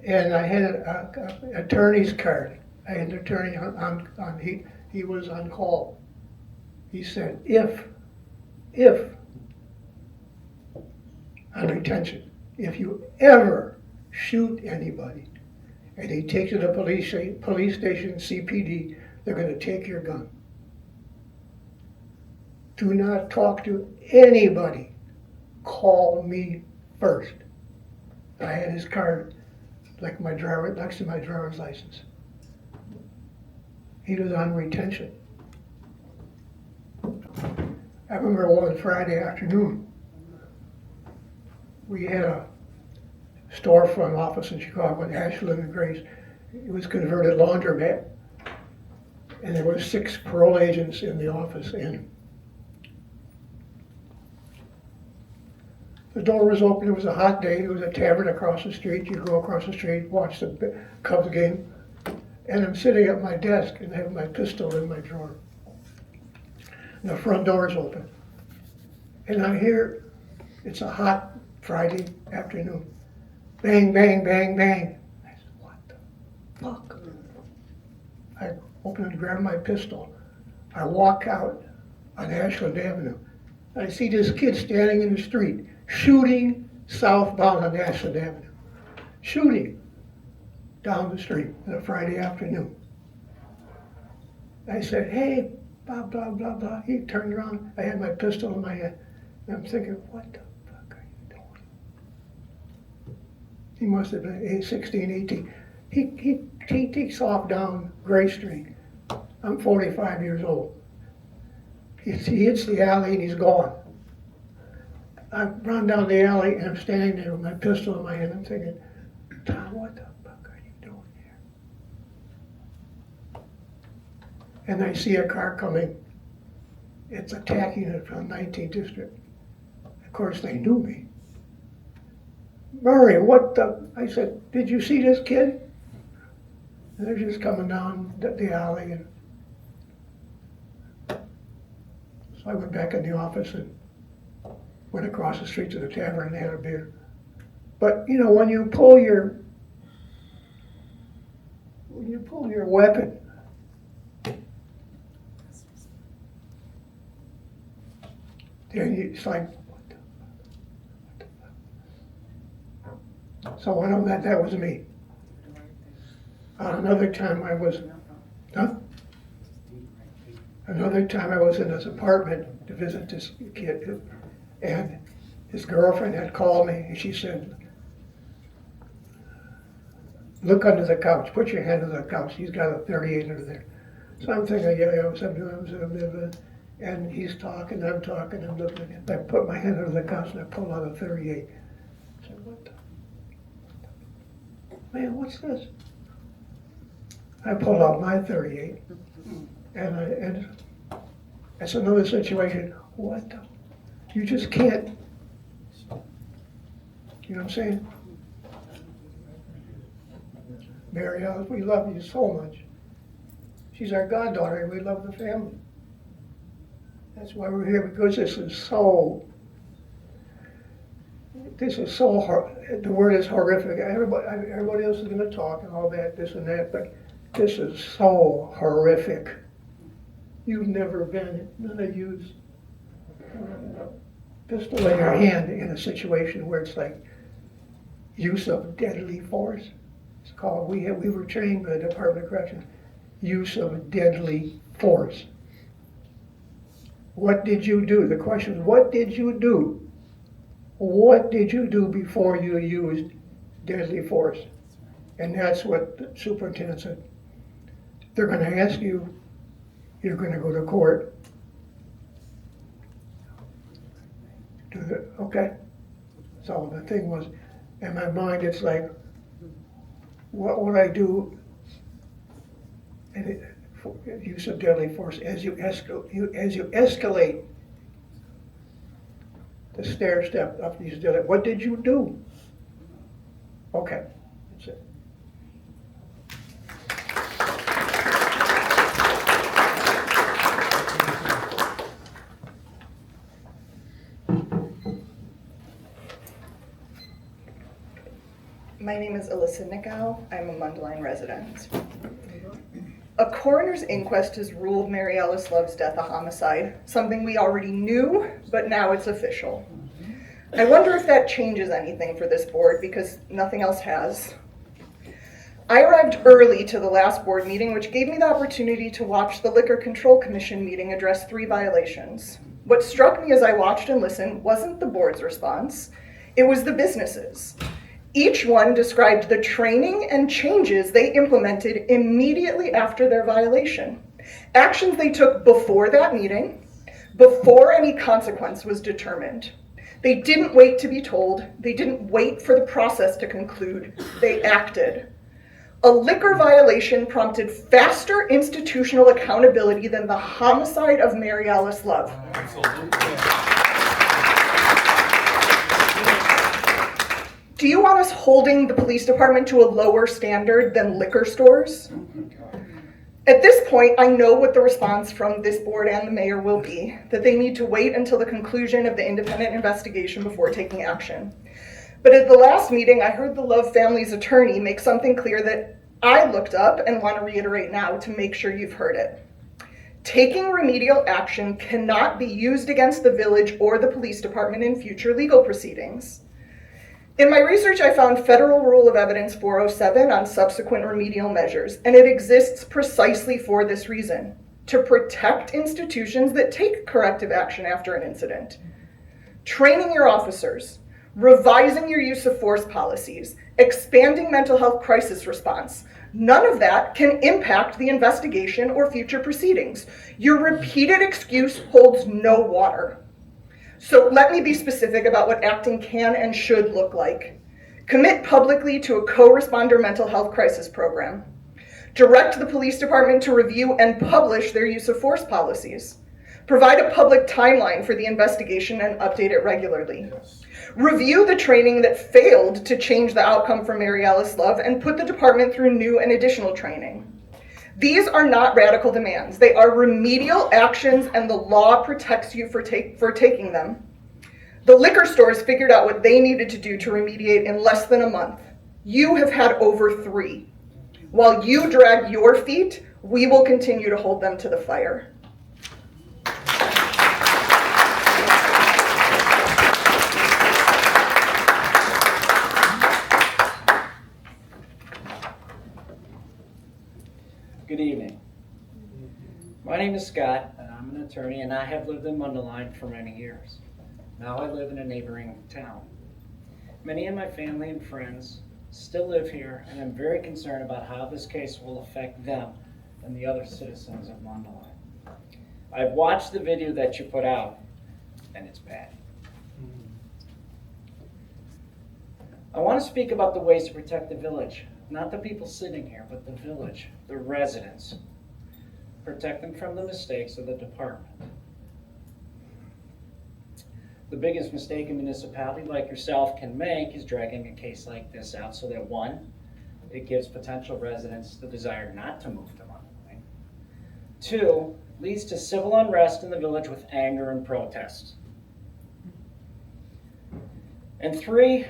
and I had an attorney's card. I had an attorney he was on call. He said, if on retention, if you ever shoot anybody and they take you to the police station, CPD, they're going to take your gun. Do not talk to anybody. Call me first. I had his card next to my driver's license. He was on retention. I remember one Friday afternoon, we had a storefront office in Chicago in Ashland and Grace. It was converted laundromat, and there were 6 parole agents in the office, and the door was open. It was a hot day. There was a tavern across the street. You go across the street, watch the Cubs game, and I'm sitting at my desk and I have my pistol in my drawer. And the front door is open, and I hear, it's a hot Friday afternoon, bang, bang, bang, bang. I said, what the fuck? I open and grab my pistol. I walk out on Ashland Avenue. I see this kid standing in the street, shooting southbound on Ashland Avenue. Shooting down the street on a Friday afternoon. I said, hey, blah, blah, blah, blah. He turned around. I had my pistol in my hand. And I'm thinking, what the fuck are you doing? He must have been 16, 18. He takes off down Gray Street. I'm 45 years old. He hits the alley and he's gone. I run down the alley and I'm standing there with my pistol in my hand. I'm thinking, Tom, what the fuck are you doing here? And I see a car coming. It's attacking it from 19th District. Of course, they knew me. Murray, what the? I said, did you see this kid? And they're just coming down the alley. And so I went back in the office and went across the street to the tavern and had a beer. But you know, when you pull your weapon, then it's like, what the fuck? So I know that was me. Another time I was in this apartment to visit this kid, and his girlfriend had called me, and she said, look under the couch, put your hand under the couch. He's got a 38 under there. So I'm thinking, and he's talking, I'm talking, I'm looking at him. I put my hand under the couch and I pull out a 38. I said, what the? Man, what's this? I pulled out my 38, and it's another situation. What the? You just can't. You know what I'm saying? Mary Alice, we love you so much. She's our goddaughter, and we love the family. That's why we're here, because this is so the word is horrific. Everybody else is going to talk and all that, this and that, but this is so horrific. You've never been, none of you's pistol in your hand in a situation where it's like use of deadly force. It's called, we were trained by the Department of Corrections, use of deadly force. What did you do? The question is, what did you do? What did you do before you used deadly force? And that's what the superintendent said. They're going to ask you, you're going to go to court. Okay. So the thing was, in my mind, it's like, what would I do? And use of deadly force as you escalate the stair step up these deadly. What did you do? Okay, that's it. My name is Alyssa. I'm a Mundelein resident. A coroner's inquest has ruled Mary Alice Love's death a homicide, something we already knew, but now it's official. I wonder if that changes anything for this board, because nothing else has. I arrived early to the last board meeting, which gave me the opportunity to watch the Liquor Control Commission meeting address 3 violations. What struck me as I watched and listened wasn't the board's response, it was the businesses. Each one described the training and changes they implemented immediately after their violation. Actions they took before that meeting, before any consequence was determined. They didn't wait to be told. They didn't wait for the process to conclude. They acted. A liquor violation prompted faster institutional accountability than the homicide of Mary Alice Love. Do you want us holding the police department to a lower standard than liquor stores? At this point, I know what the response from this board and the mayor will be, that they need to wait until the conclusion of the independent investigation before taking action. But at the last meeting, I heard the Love family's attorney make something clear that I looked up and want to reiterate now to make sure you've heard it. Taking remedial action cannot be used against the village or the police department in future legal proceedings. In my research, I found Federal Rule of Evidence 407 on subsequent remedial measures, and it exists precisely for this reason, to protect institutions that take corrective action after an incident. Training your officers, revising your use of force policies, expanding mental health crisis response. None of that can impact the investigation or future proceedings. Your repeated excuse holds no water. So let me be specific about what acting can and should look like. Commit publicly to a co-responder mental health crisis program. Direct the police department to review and publish their use of force policies. Provide a public timeline for the investigation and update it regularly. Review the training that failed to change the outcome for Mary Alice Love and put the department through new and additional training. These are not radical demands. They are remedial actions and the law protects you for taking them. The liquor stores figured out what they needed to do to remediate in less than a month. You have had over 3. While you drag your feet, we will continue to hold them to the fire. Good evening. My name is Scott, and I'm an attorney, and I have lived in Mundelein for many years. Now I live in a neighboring town. Many of my family and friends still live here, and I'm very concerned about how this case will affect them and the other citizens of Mundelein. I've watched the video that you put out, and it's bad. I want to speak about the ways to protect the village. Not the people sitting here, but the village, the residents. Protect them from the mistakes of the department. The biggest mistake a municipality like yourself can make is dragging a case like this out so that 1, it gives potential residents the desire not to move to Mundelein. 2, leads to civil unrest in the village with anger and protests. And 3,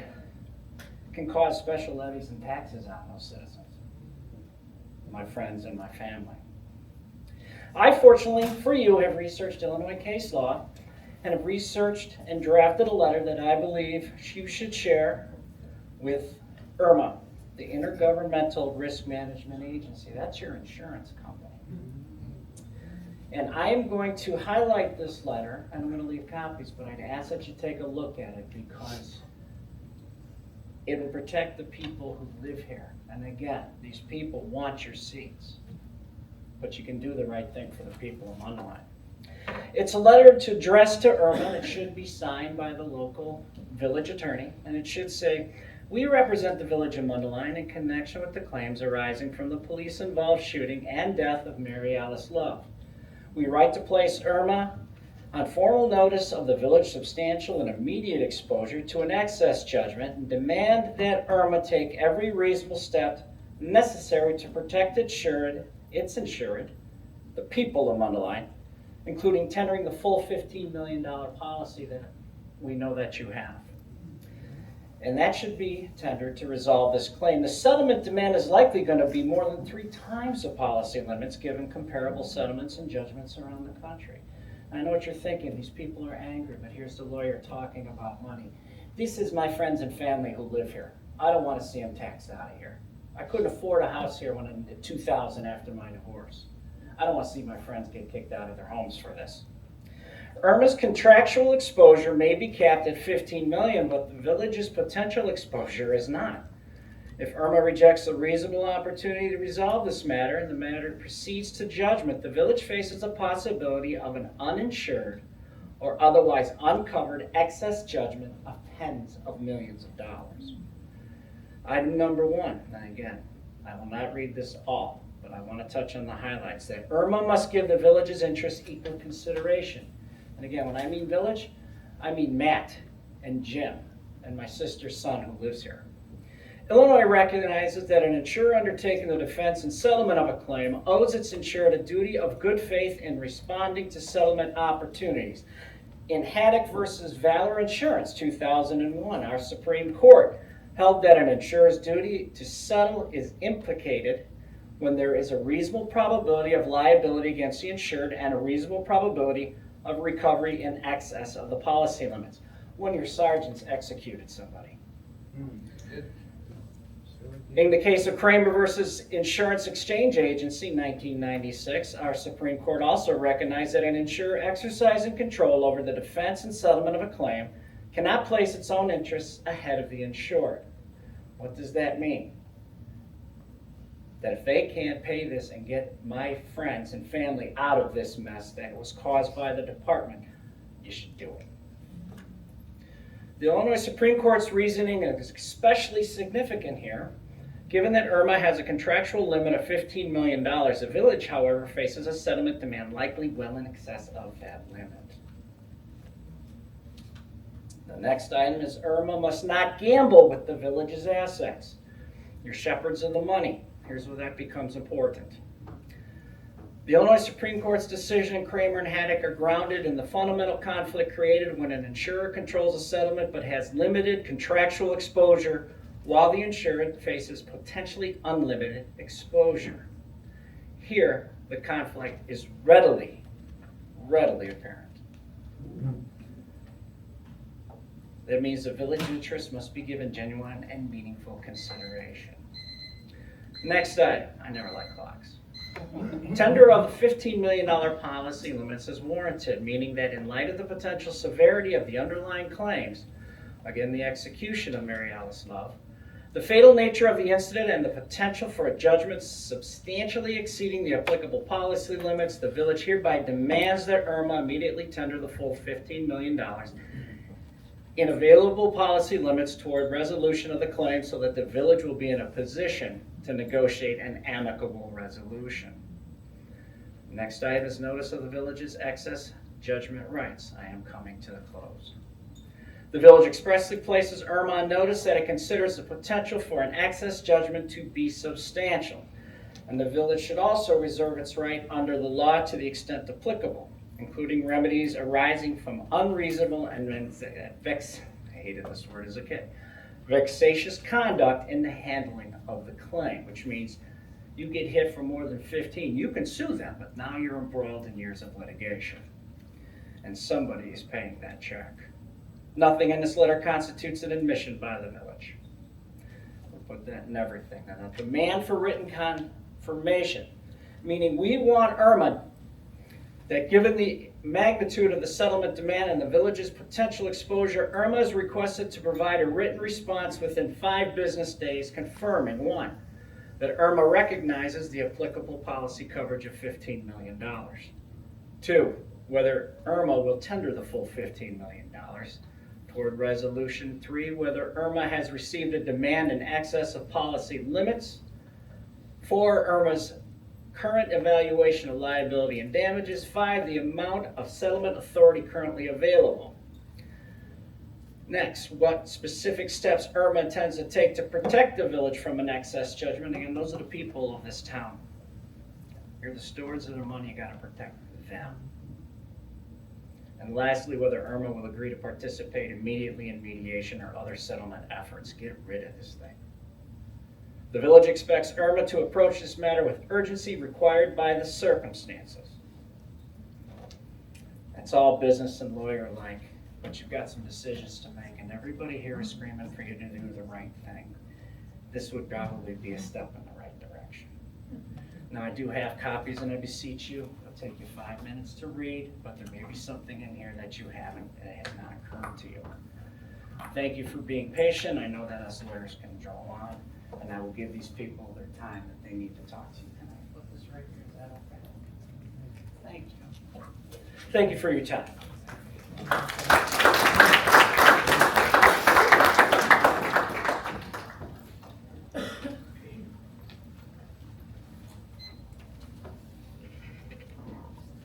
can cause special levies and taxes on those citizens, my friends and my family. I, fortunately for you, have researched Illinois case law and have researched and drafted a letter that I believe you should share with IRMA, the Intergovernmental Risk Management Agency. That's your insurance company. And I am going to highlight this letter, and I'm going to leave copies, but I'd ask that you take a look at it because it will protect the people who live here. And again, these people want your seats, but you can do the right thing for the people of Mundelein. It's a letter to address to IRMA. It should be signed by the local village attorney, and it should say, "We represent the village of Mundelein in connection with the claims arising from the police-involved shooting and death of Mary Alice Love. We write to place IRMA on formal notice of the village substantial and immediate exposure to an excess judgment and demand that IRMA take every reasonable step necessary to protect its insured, the people of Mundelein, including tendering the full $15 million policy that we know that you have." And that should be tendered to resolve this claim. The settlement demand is likely going to be more than 3 times the policy limits given comparable settlements and judgments around the country. I know what you're thinking. These people are angry, but here's the lawyer talking about money. This is my friends and family who live here. I don't want to see them taxed out of here. I couldn't afford a house here when I did $2,000 after my divorce. I don't want to see my friends get kicked out of their homes for this. IRMA's contractual exposure may be capped at $15 million, but the village's potential exposure is not. If IRMA rejects a reasonable opportunity to resolve this matter and the matter proceeds to judgment, the village faces a possibility of an uninsured or otherwise uncovered excess judgment of tens of millions of dollars. Item number 1, and again, I will not read this all, but I want to touch on the highlights, that IRMA must give the village's interests equal consideration. And again, when I mean village, I mean Matt and Jim and my sister's son who lives here. Illinois recognizes that an insurer undertaking the defense and settlement of a claim owes its insured a duty of good faith in responding to settlement opportunities. In Haddock versus Valor Insurance, 2001, our Supreme Court held that an insurer's duty to settle is implicated when there is a reasonable probability of liability against the insured and a reasonable probability of recovery in excess of the policy limits. When your sergeants executed somebody. In the case of Kramer versus Insurance Exchange Agency, 1996, our Supreme Court also recognized that an insurer exercising control over the defense and settlement of a claim cannot place its own interests ahead of the insured. What does that mean? That if they can't pay this and get my friends and family out of this mess that was caused by the department, you should do it. The Illinois Supreme Court's reasoning is especially significant here. Given that IRMA has a contractual limit of $15 million, the village, however, faces a settlement demand likely well in excess of that limit. The next item is IRMA must not gamble with the village's assets. You're shepherds of the money. Here's where that becomes important. The Illinois Supreme Court's decision in Kramer and Haddock are grounded in the fundamental conflict created when an insurer controls a settlement but has limited contractual exposure while the insured faces potentially unlimited exposure. Here, the conflict is readily apparent. That means the village interest must be given genuine and meaningful consideration. Next item, I never like clocks. Tender of the $15 million policy limits is warranted, meaning that in light of the potential severity of the underlying claims, again the execution of Mary Alice Love, the fatal nature of the incident and the potential for a judgment substantially exceeding the applicable policy limits, the village hereby demands that IRMA immediately tender the full $15 million in available policy limits toward resolution of the claim so that the village will be in a position to negotiate an amicable resolution. Next item is notice of the village's excess judgment rights. I am coming to the close. The village expressly places IRMA on notice that it considers the potential for an excess judgment to be substantial, and the village should also reserve its right under the law to the extent applicable, including remedies arising from unreasonable and I hated this word as a kid, vexatious conduct in the handling of the claim, which means you get hit for more than 15, you can sue them, but now you're embroiled in years of litigation. And somebody is paying that check. Nothing in this letter constitutes an admission by the village. We'll put that in everything. And a demand for written confirmation, meaning we want IRMA that given the magnitude of the settlement demand and the village's potential exposure, IRMA is requested to provide a written response within 5 business days confirming, 1, that IRMA recognizes the applicable policy coverage of $15 million. 2, whether IRMA will tender the full $15 million toward resolution. 3, whether IRMA has received a demand in excess of policy limits. 4, IRMA's current evaluation of liability and damages. 5, the amount of settlement authority currently available. Next, what specific steps IRMA intends to take to protect the village from an excess judgment. Again, those are the people of this town. You're the stewards of their money, you gotta protect them. And lastly, whether IRMA will agree to participate immediately in mediation or other settlement efforts. Get rid of this thing. The village expects IRMA to approach this matter with urgency required by the circumstances. It's all business and lawyer-like, but you've got some decisions to make, and everybody here is screaming for you to do the right thing. This would probably be a step in the right direction. Now, I do have copies, and I beseech you, it'll take you 5 minutes to read, but there may be something in here that you haven't, that has not occurred to you. Thank you for being patient. I know that us lawyers can draw on, and I will give these people their time that they need to talk to you. Can I put this right here? Is that okay? Thank you. Thank you for your time.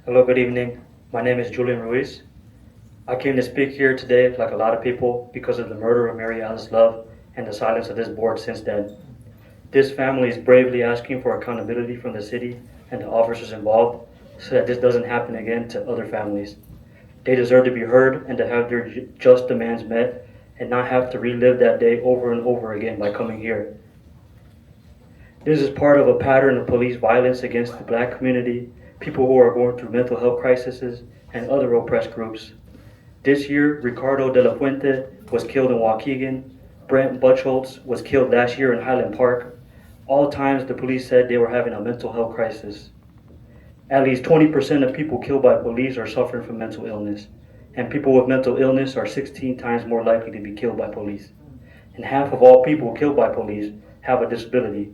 Hello, good evening. My name is Julian Ruiz. I came to speak here today, like a lot of people, because of the murder of Mary Alice Love and the silence of this board since then. This family is bravely asking for accountability from the city and the officers involved so that this doesn't happen again to other families. They deserve to be heard and to have their just demands met and not have to relive that day over and over again by coming here. This is part of a pattern of police violence against the black community, people who are going through mental health crises, and other oppressed groups. This year, Ricardo De La Fuente was killed in Waukegan. Brent Butchholz was killed last year in Highland Park. All times the police said they were having a mental health crisis. At least 20% of people killed by police are suffering from mental illness. and people with mental illness are 16 times more likely to be killed by police. And half of all people killed by police have a disability.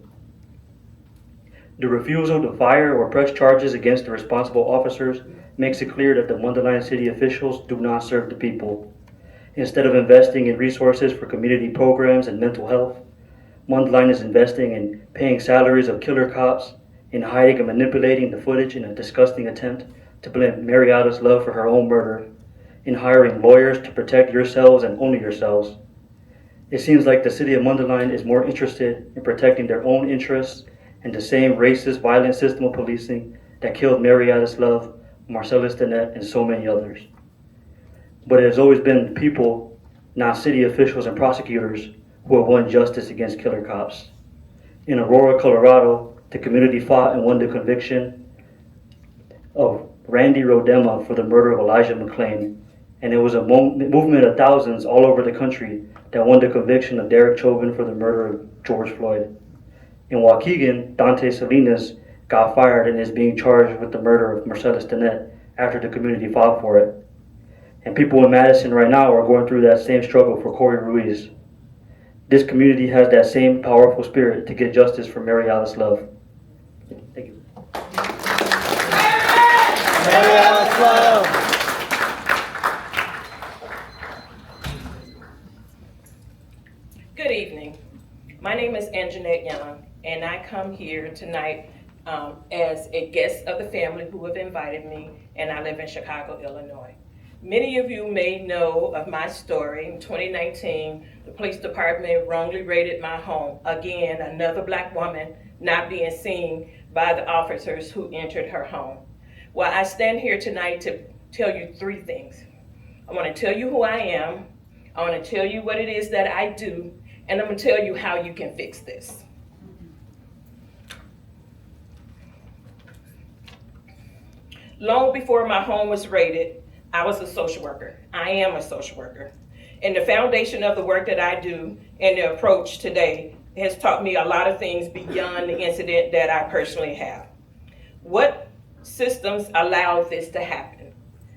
The refusal to fire or press charges against the responsible officers makes it clear that the Mundelein city officials do not serve the people. Instead of investing in resources for community programs and mental health, Mundelein is investing in paying salaries of killer cops, in hiding and manipulating the footage in a disgusting attempt to blame Mariana's love for her own murder, in hiring lawyers to protect yourselves and only yourselves. It seems like the city of Mundelein is more interested in protecting their own interests and the same racist, violent system of policing that killed Mariana's love, Marcellus Trinetta, and so many others. But it has always been the people, not city officials and prosecutors, who have won justice against killer cops. In Aurora, Colorado, the community fought and won the conviction of Randy Rodema for the murder of Elijah McClain, and it was a movement of thousands all over the country that won the conviction of Derek Chauvin for the murder of George Floyd. In Waukegan, Dante Salinas got fired and is being charged with the murder of Marcellus Trinetta after the community fought for it. And people in Madison right now are going through that same struggle for Corey Ruiz. This community has that same powerful spirit to get justice for Mariana's love. Thank you. Mariana's love. Good evening. My name is Anjanette Young, and I come here tonight as a guest of the family who have invited me, and I live in Chicago, Illinois. Many of you may know of my story. In 2019, the police department wrongly raided my home. Again, another black woman not being seen by the officers who entered her home. Well, I stand here tonight to tell you three things. I want to tell you who I am. I want to tell you what it is that I do, and I'm going to tell you how you can fix this. Long before my home was raided, I was a social worker. I am a social worker. And the foundation of the work that I do and the approach today has taught me a lot of things beyond the incident that I personally have. What systems allowed this to happen?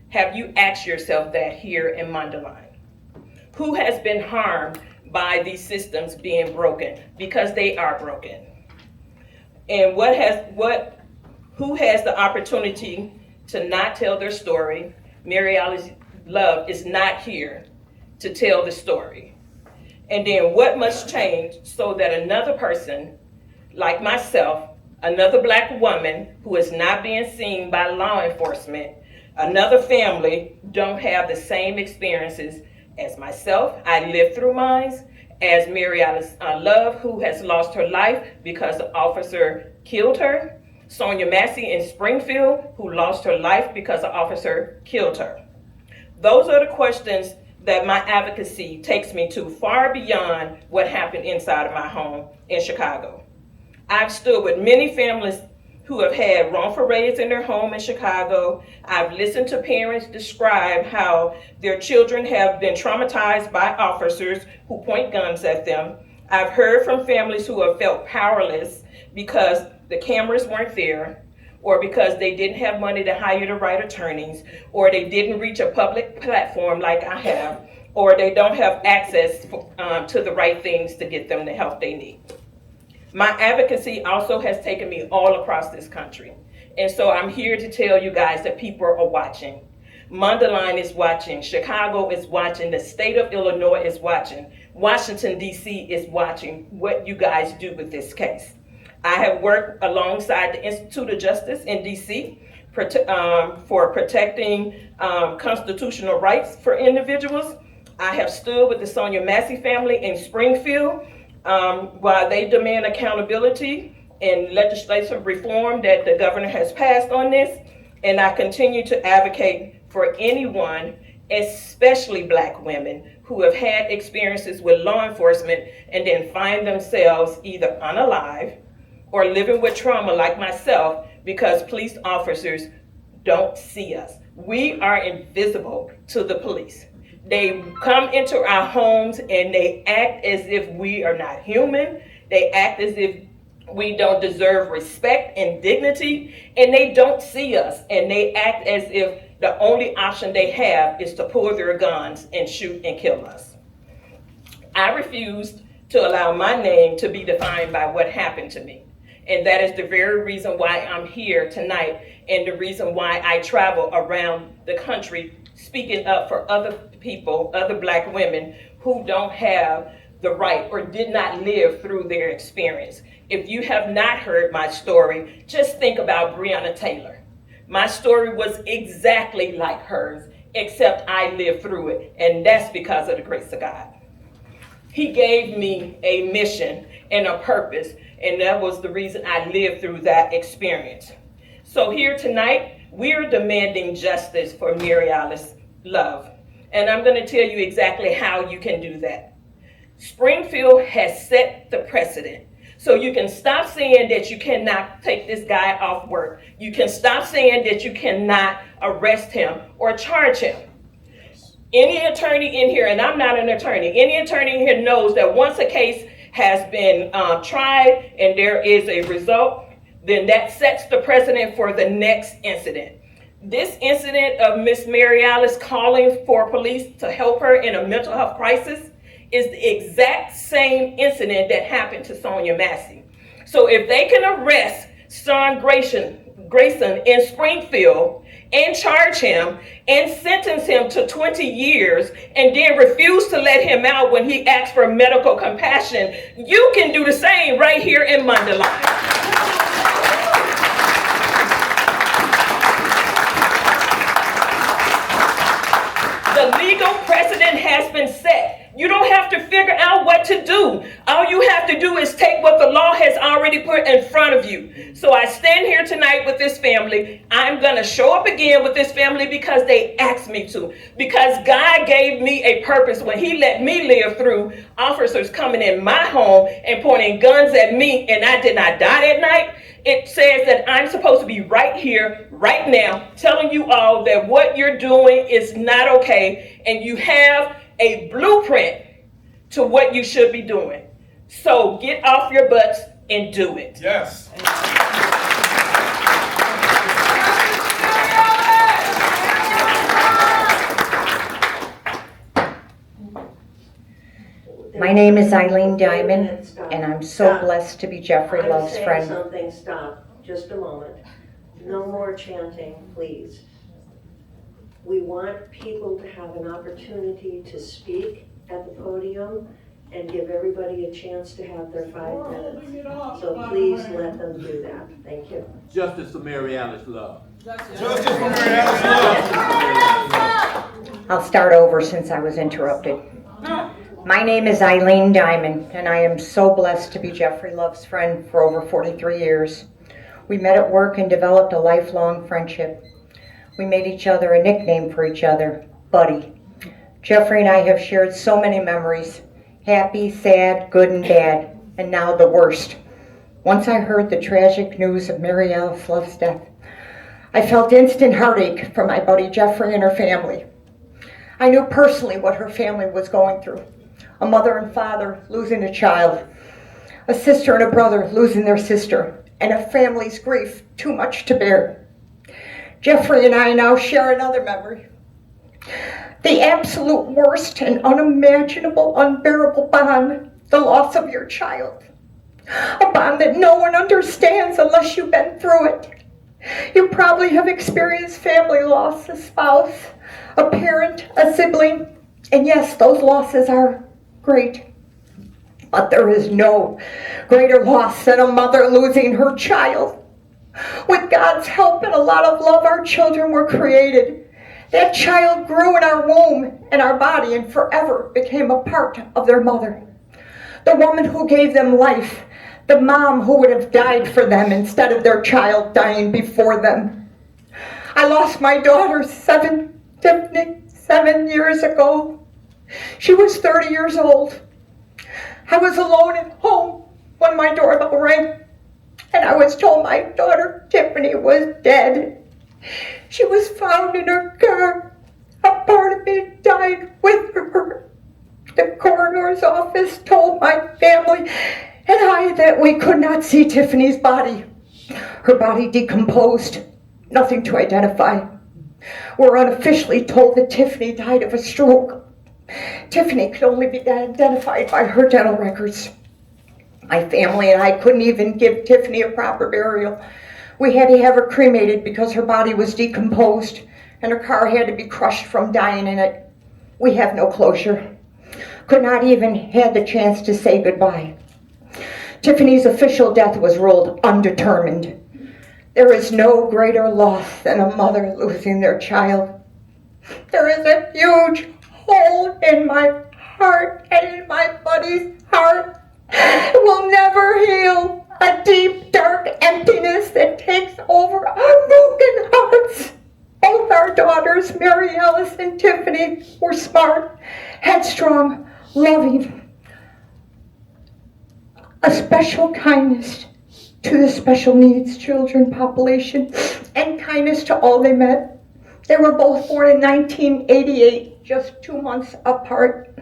Have you asked yourself that here in Mundelein? Who has been harmed by these systems being broken? Because they are broken. And who has the opportunity to not tell their story? Mariana's love is not here to tell the story. And then what must change so that another person like myself, another black woman who is not being seen by law enforcement, another family don't have the same experiences as myself. I lived through mine, as Mariana's love, who has lost her life because the officer killed her. Sonia Massey in Springfield, who lost her life because the officer killed her. Those are the questions that my advocacy takes me to, far beyond what happened inside of my home in Chicago. I've stood with many families who have had wrongful raids in their home in Chicago. I've listened to parents describe how their children have been traumatized by officers who point guns at them. I've heard from families who have felt powerless because the cameras weren't there, or because they didn't have money to hire the right attorneys, or they didn't reach a public platform like I have, or they don't have access to the right things to get them the help they need. My advocacy also has taken me all across this country. And so I'm here to tell you guys that people are watching. Mundelein is watching, Chicago is watching, the state of Illinois is watching, Washington, D.C. is watching what you guys do with this case. I have worked alongside the Institute of Justice in D.C. for protecting constitutional rights for individuals. I have stood with the Sonia Massey family in Springfield while they demand accountability and legislative reform that the governor has passed on this. And I continue to advocate for anyone, especially black women, who have had experiences with law enforcement and then find themselves either unalive or living with trauma like myself because police officers don't see us. We are invisible to the police. They come into our homes and they act as if we are not human. They act as if we don't deserve respect and dignity, and they don't see us, and they act as if the only option they have is to pull their guns and shoot and kill us. I refused to allow my name to be defined by what happened to me. And that is the very reason why I'm here tonight, and the reason why I travel around the country speaking up for other people, other Black women who don't have the right or did not live through their experience. If you have not heard my story, just think about Breonna Taylor. My story was exactly like hers, except I lived through it, and that's because of the grace of God. He gave me a mission and a purpose, and that was the reason I lived through that experience. So here tonight, we're demanding justice for Mary Alice Love, and I'm going to tell you exactly how you can do that. Springfield has set the precedent. So you can stop saying that you cannot take this guy off work. You can stop saying that you cannot arrest him or charge him. Any attorney in here, and I'm not an attorney, any attorney in here knows that once a case has been tried and there is a result, then that sets the precedent for the next incident. This incident of Miss Mary Alice calling for police to help her in a mental health crisis is the exact same incident that happened to Sonia Massey. So if they can arrest Sean Grayson in Springfield and charge him and sentence him to 20 years and then refuse to let him out when he asks for medical compassion, you can do the same right here in Mundelein. The legal precedent has been set. You don't have to figure out what to do. All you have to do is take what the law has already put in front of you. So I stand here tonight with this family. I'm going to show up again with this family because they asked me to. Because God gave me a purpose when he let me live through officers coming in my home and pointing guns at me, and I did not die that night. It says that I'm supposed to be right here, right now, telling you all that what you're doing is not okay, and you have a blueprint to what you should be doing. So get off your butts and do it. Yes. My name is Eileen Diamond, and I'm so blessed to be Jeffrey Love's friend. Something, stop, just a moment. No more chanting, please. We want people to have an opportunity to speak at the podium and give everybody a chance to have their 5 minutes. So please let them do that. Thank you. Justice for Mary Alice Love. Justice for Mary Alice Love. I'll start over since I was interrupted. My name is Eileen Diamond, and I am so blessed to be Jeffrey Love's friend for over 43 years. We met at work and developed a lifelong friendship. We made each other a nickname for each other, Buddy. Jeffrey and I have shared so many memories, happy, sad, good, and bad, and now the worst. Once I heard the tragic news of Mary Alice Love's death, I felt instant heartache for my buddy Jeffrey and her family. I knew personally what her family was going through. A mother and father losing a child, a sister and a brother losing their sister, and a family's grief too much to bear. Jeffrey and I now share another memory. The absolute worst and unimaginable, unbearable bond, the loss of your child. A bond that no one understands unless you've been through it. You probably have experienced family loss, a spouse, a parent, a sibling, and yes, those losses are great. But there is no greater loss than a mother losing her child. With God's help and a lot of love, our children were created. That child grew in our womb and our body and forever became a part of their mother. The woman who gave them life, the mom who would have died for them instead of their child dying before them. I lost my daughter 7 years ago. She was 30 years old. I was alone at home when my doorbell rang, and I was told my daughter Tiffany was dead. She was found in her car. A part of me died with her. The coroner's office told my family and I that we could not see Tiffany's body. Her body decomposed, nothing to identify. We're unofficially told that Tiffany died of a stroke. Tiffany could only be identified by her dental records. My family and I couldn't even give Tiffany a proper burial. We had to have her cremated because her body was decomposed and her car had to be crushed from dying in it. We have no closure. Could not even have the chance to say goodbye. Tiffany's official death was ruled undetermined. There is no greater loss than a mother losing their child. There is a huge hole in my heart and in my buddy's heart. It will never heal. A deep, dark emptiness that takes over our broken hearts. Both our daughters, Mary Alice and Tiffany, were smart, headstrong, loving. A special kindness to the special needs children population and kindness to all they met. They were both born in 1988, just 2 months apart.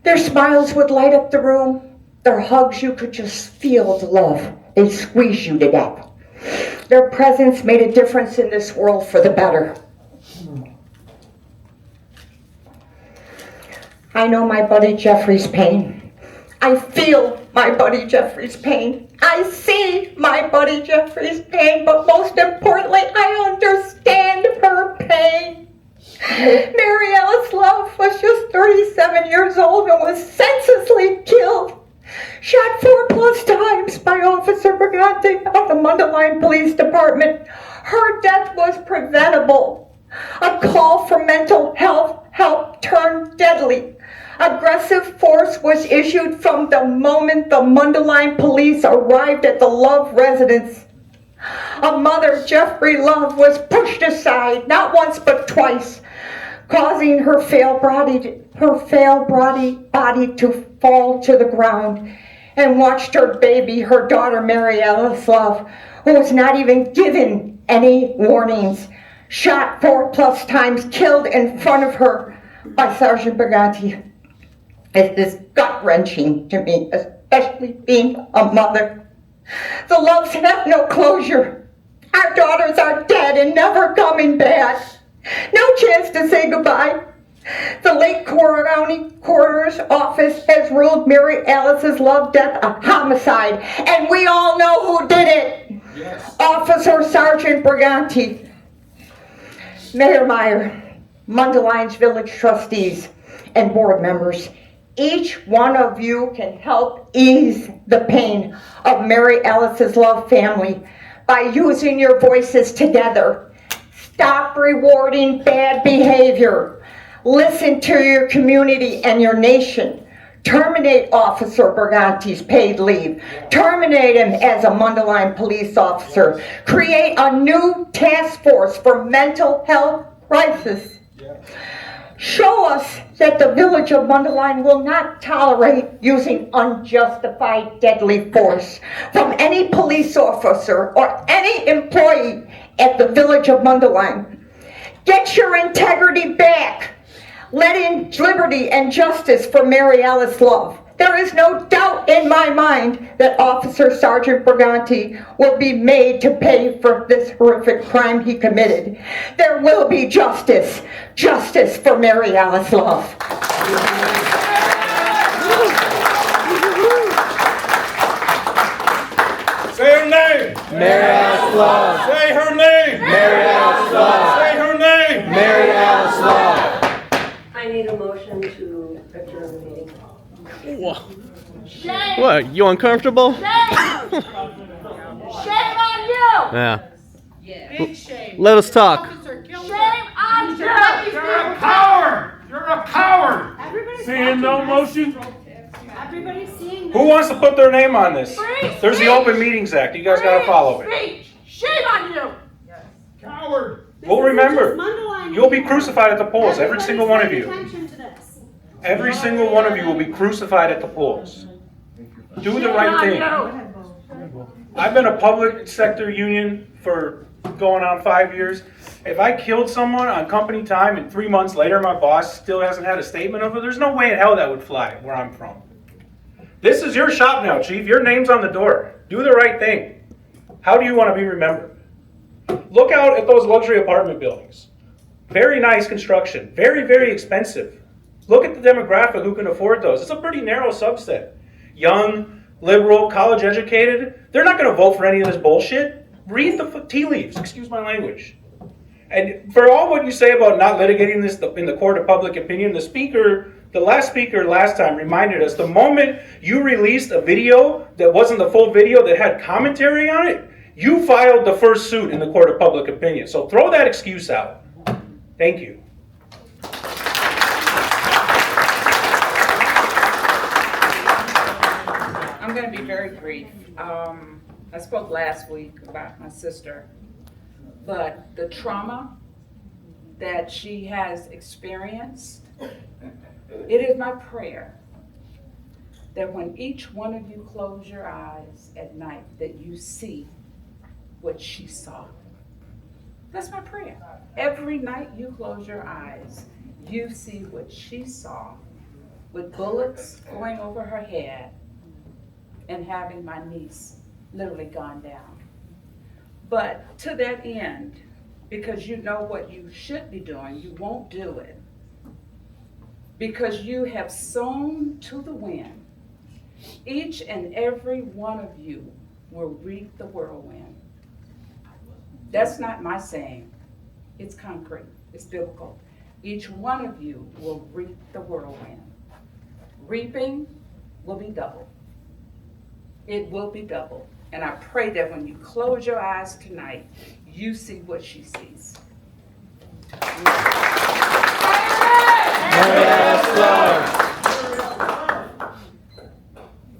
Their smiles would light up the room. Their hugs, you could just feel the love. They squeeze you to death. Their presence made a difference in this world for the better. I know my buddy Jeffrey's pain. I feel my buddy Jeffrey's pain. I see my buddy Jeffrey's pain, but most importantly, I understand her pain. Mary Alice Love was just 37 years old and was senselessly killed. Shot 4+ times by Officer Brigante of the Mundelein Police Department. Her death was preventable. A call for mental health help turned deadly. Aggressive force was issued from the moment the Mundelein police arrived at the Love residence. A mother, Jeffrey Love, was pushed aside not once but twice, causing her frail body to fall to the ground, and watched her baby, her daughter Mary Alice Love, who was not even given any warnings, shot 4+ times, killed in front of her by Sergeant Brigante. It is gut-wrenching to me, especially being a mother. The Loves have no closure. Our daughters are dead and never coming back. No chance to say goodbye. The Lake County Coroner's Office has ruled Mary Alice's Love death a homicide, and we all know who did it. Yes. Officer Sergeant Brigante. Mayor Meier, Mundelein's village trustees, and board members. Each one of you can help ease the pain of Mary Alice's Love family by using your voices together. Stop rewarding bad behavior. Listen to your community and your nation. Terminate Officer Brigante's paid leave. Terminate him as a Mundelein police officer. Create a new task force for mental health crisis. Show us that the village of Mundelein will not tolerate using unjustified deadly force from any police officer or any employee at the village of Mundelein. Get your integrity back. Let in liberty and justice for Mary Alice Love. There is no doubt in my mind that Officer Sergeant Brigante will be made to pay for this horrific crime he committed. There will be justice. Justice for Mary Alice Love. Say her name. Mary Alice Love. Say her name. Mary Alice Love. Say her name. Mary Alice Love. I need a motion to adjourn the meeting. What, you uncomfortable? Shame on you! Yeah. Big shame. Let us talk. Shame on you! You're a coward! You're a coward! Seeing no motion? Everybody's seeing this. Who wants to put their name on this? Free There's the Open Meetings Act. You guys gotta follow it. speech. Shame on you! Coward! We'll remember. You'll be crucified at the polls, every single one of you. Every single one of you will be crucified at the polls. Do the right thing. I've been a public sector union for going on 5 years. If I killed someone on company time and 3 months later my boss still hasn't had a statement of it, there's no way in hell that would fly where I'm from. This is your shop now, Chief. Your name's on the door. Do the right thing. How do you want to be remembered? Look out at those luxury apartment buildings. Very nice construction, very, very expensive. Look at the demographic who can afford those. It's a pretty narrow subset. Young, liberal, college educated, they're not gonna vote for any of this bullshit. Read the tea leaves, excuse my language. And for all what you say about not litigating this in the court of public opinion, the last speaker last time reminded us the moment you released a video that wasn't the full video that had commentary on it, you filed the first suit in the court of public opinion. So throw that excuse out. Thank you. I'm going to be very brief. I spoke last week about my sister, but the trauma that she has experienced, it is my prayer that when each one of you close your eyes at night, that you see what she saw. That's my prayer. Every night you close your eyes, you see what she saw, with bullets going over her head and having my niece literally gone down. But to that end, because you know what you should be doing, you won't do it. Because you have sown to the wind. Each and every one of you will reap the whirlwind. That's not my saying. It's concrete. It's biblical. Each one of you will reap the whirlwind. Reaping will be double. It will be double. And I pray that when you close your eyes tonight, you see what she sees.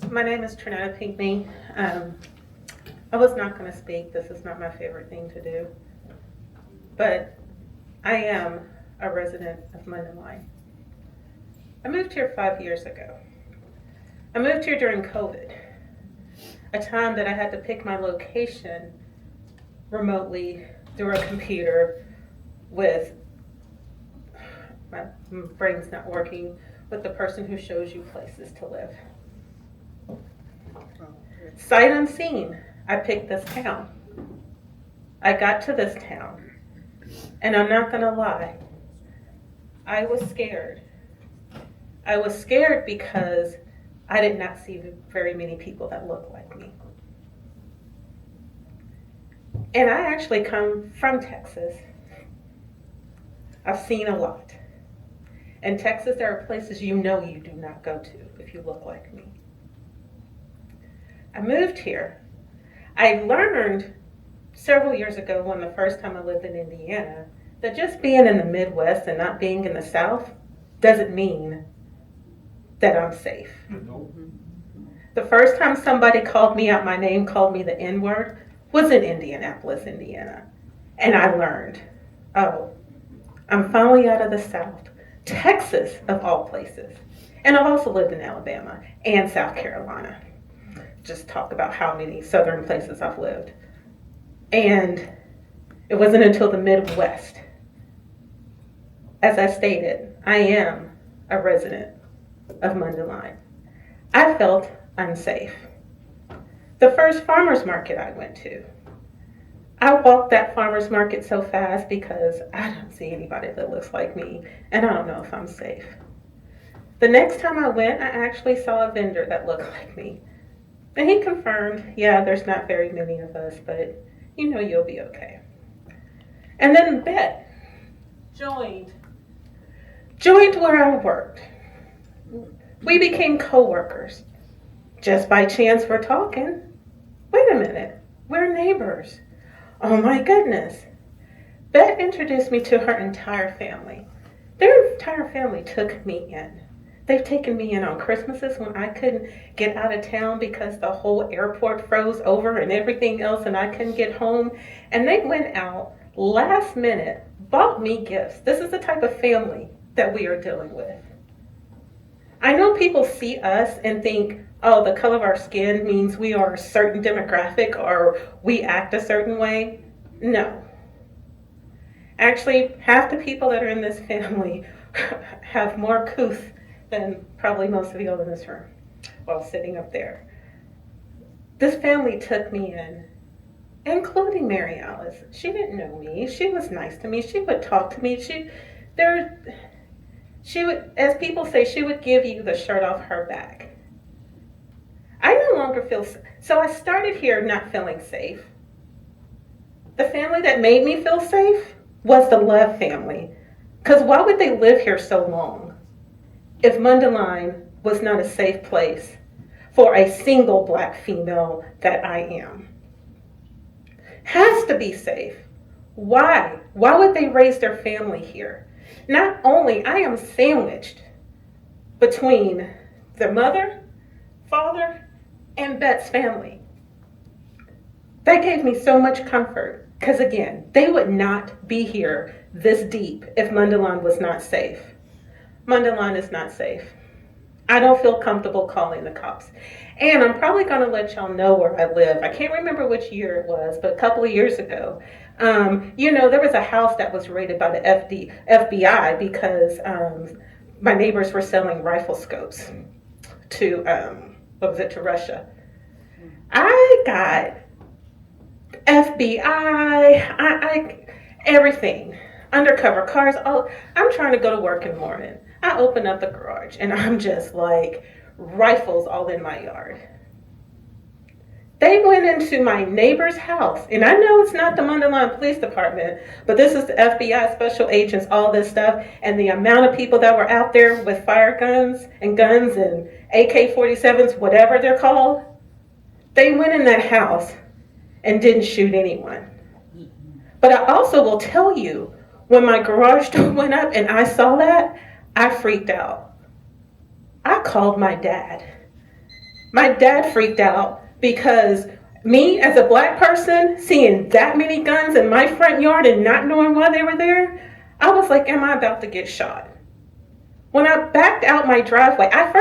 My name is Trinetta Pinckney. I was not going to speak. This is not my favorite thing to do. But I am a resident of Mundelein. I moved here 5 years ago. I moved here during COVID, a time that I had to pick my location remotely through a computer with, my brain's not working, with the person who shows you places to live. Sight unseen, I picked this town. I got to this town, and I'm not gonna lie, I was scared. I was scared because I did not see very many people that looked like me. And I actually come from Texas. I've seen a lot. In Texas, there are places you know you do not go to if you look like me. I moved here. I learned several years ago, when the first time I lived in Indiana, that just being in the Midwest and not being in the South doesn't mean that I'm safe. The first time somebody called me out my name, called me the N-word, was in Indianapolis, Indiana. And I learned, oh, I'm finally out of the South. Texas, of all places. And I've also lived in Alabama and South Carolina. Just talk about how many southern places I've lived. And it wasn't until the Midwest. As I stated, I am a resident of Mundelein. I felt unsafe. The first farmer's market I went to, I walked that farmer's market so fast because I don't see anybody that looks like me, and I don't know if I'm safe. The next time I went, I actually saw a vendor that looked like me. And he confirmed, yeah, there's not very many of us, but you know you'll be okay. And then Bet joined where I worked. We became co-workers. Just by chance we're talking. Wait a minute, we're neighbors. Oh my goodness. Bet introduced me to her entire family. Their entire family took me in. They've taken me in on Christmases when I couldn't get out of town because the whole airport froze over and everything else and I couldn't get home. And they went out last minute, bought me gifts. This is the type of family that we are dealing with. I know people see us and think, oh, the color of our skin means we are a certain demographic or we act a certain way. No. Actually, half the people that are in this family have more couth than probably most of you in this room while sitting up there. This family took me in including Mary Alice. She didn't know me. She was nice to me. She would talk to me. She would, as people say, she would give you the shirt off her back. I no longer feel, so I started here not feeling safe. The family that made me feel safe was the Love family. Because why would they live here so long if Mundelein was not a safe place for a single Black female that I am? Has to be safe. Why? Why would they raise their family here? Not only I am sandwiched between their mother, father, and Bet's family. That gave me so much comfort because again, they would not be here this deep if Mundelein was not safe. Mundelein is not safe. I don't feel comfortable calling the cops. And I'm probably gonna let y'all know where I live. I can't remember which year it was, but a couple of years ago, there was a house that was raided by the FBI because my neighbors were selling rifle scopes to Russia. I got FBI, everything, undercover cars. I'm trying to go to work in the morning. I open up the garage and I'm just like rifles all in my yard. They went into my neighbor's house, and I know it's not the Mundelein Police Department, but this is the FBI special agents, all this stuff, and the amount of people that were out there with fire guns and AK-47s, whatever they're called. They went in that house and didn't shoot anyone. But I also will tell you, when my garage door went up and I saw that, I freaked out. I called my dad. My dad freaked out because me as a Black person, seeing that many guns in my front yard and not knowing why they were there, I was like, am I about to get shot? When I backed out my driveway, I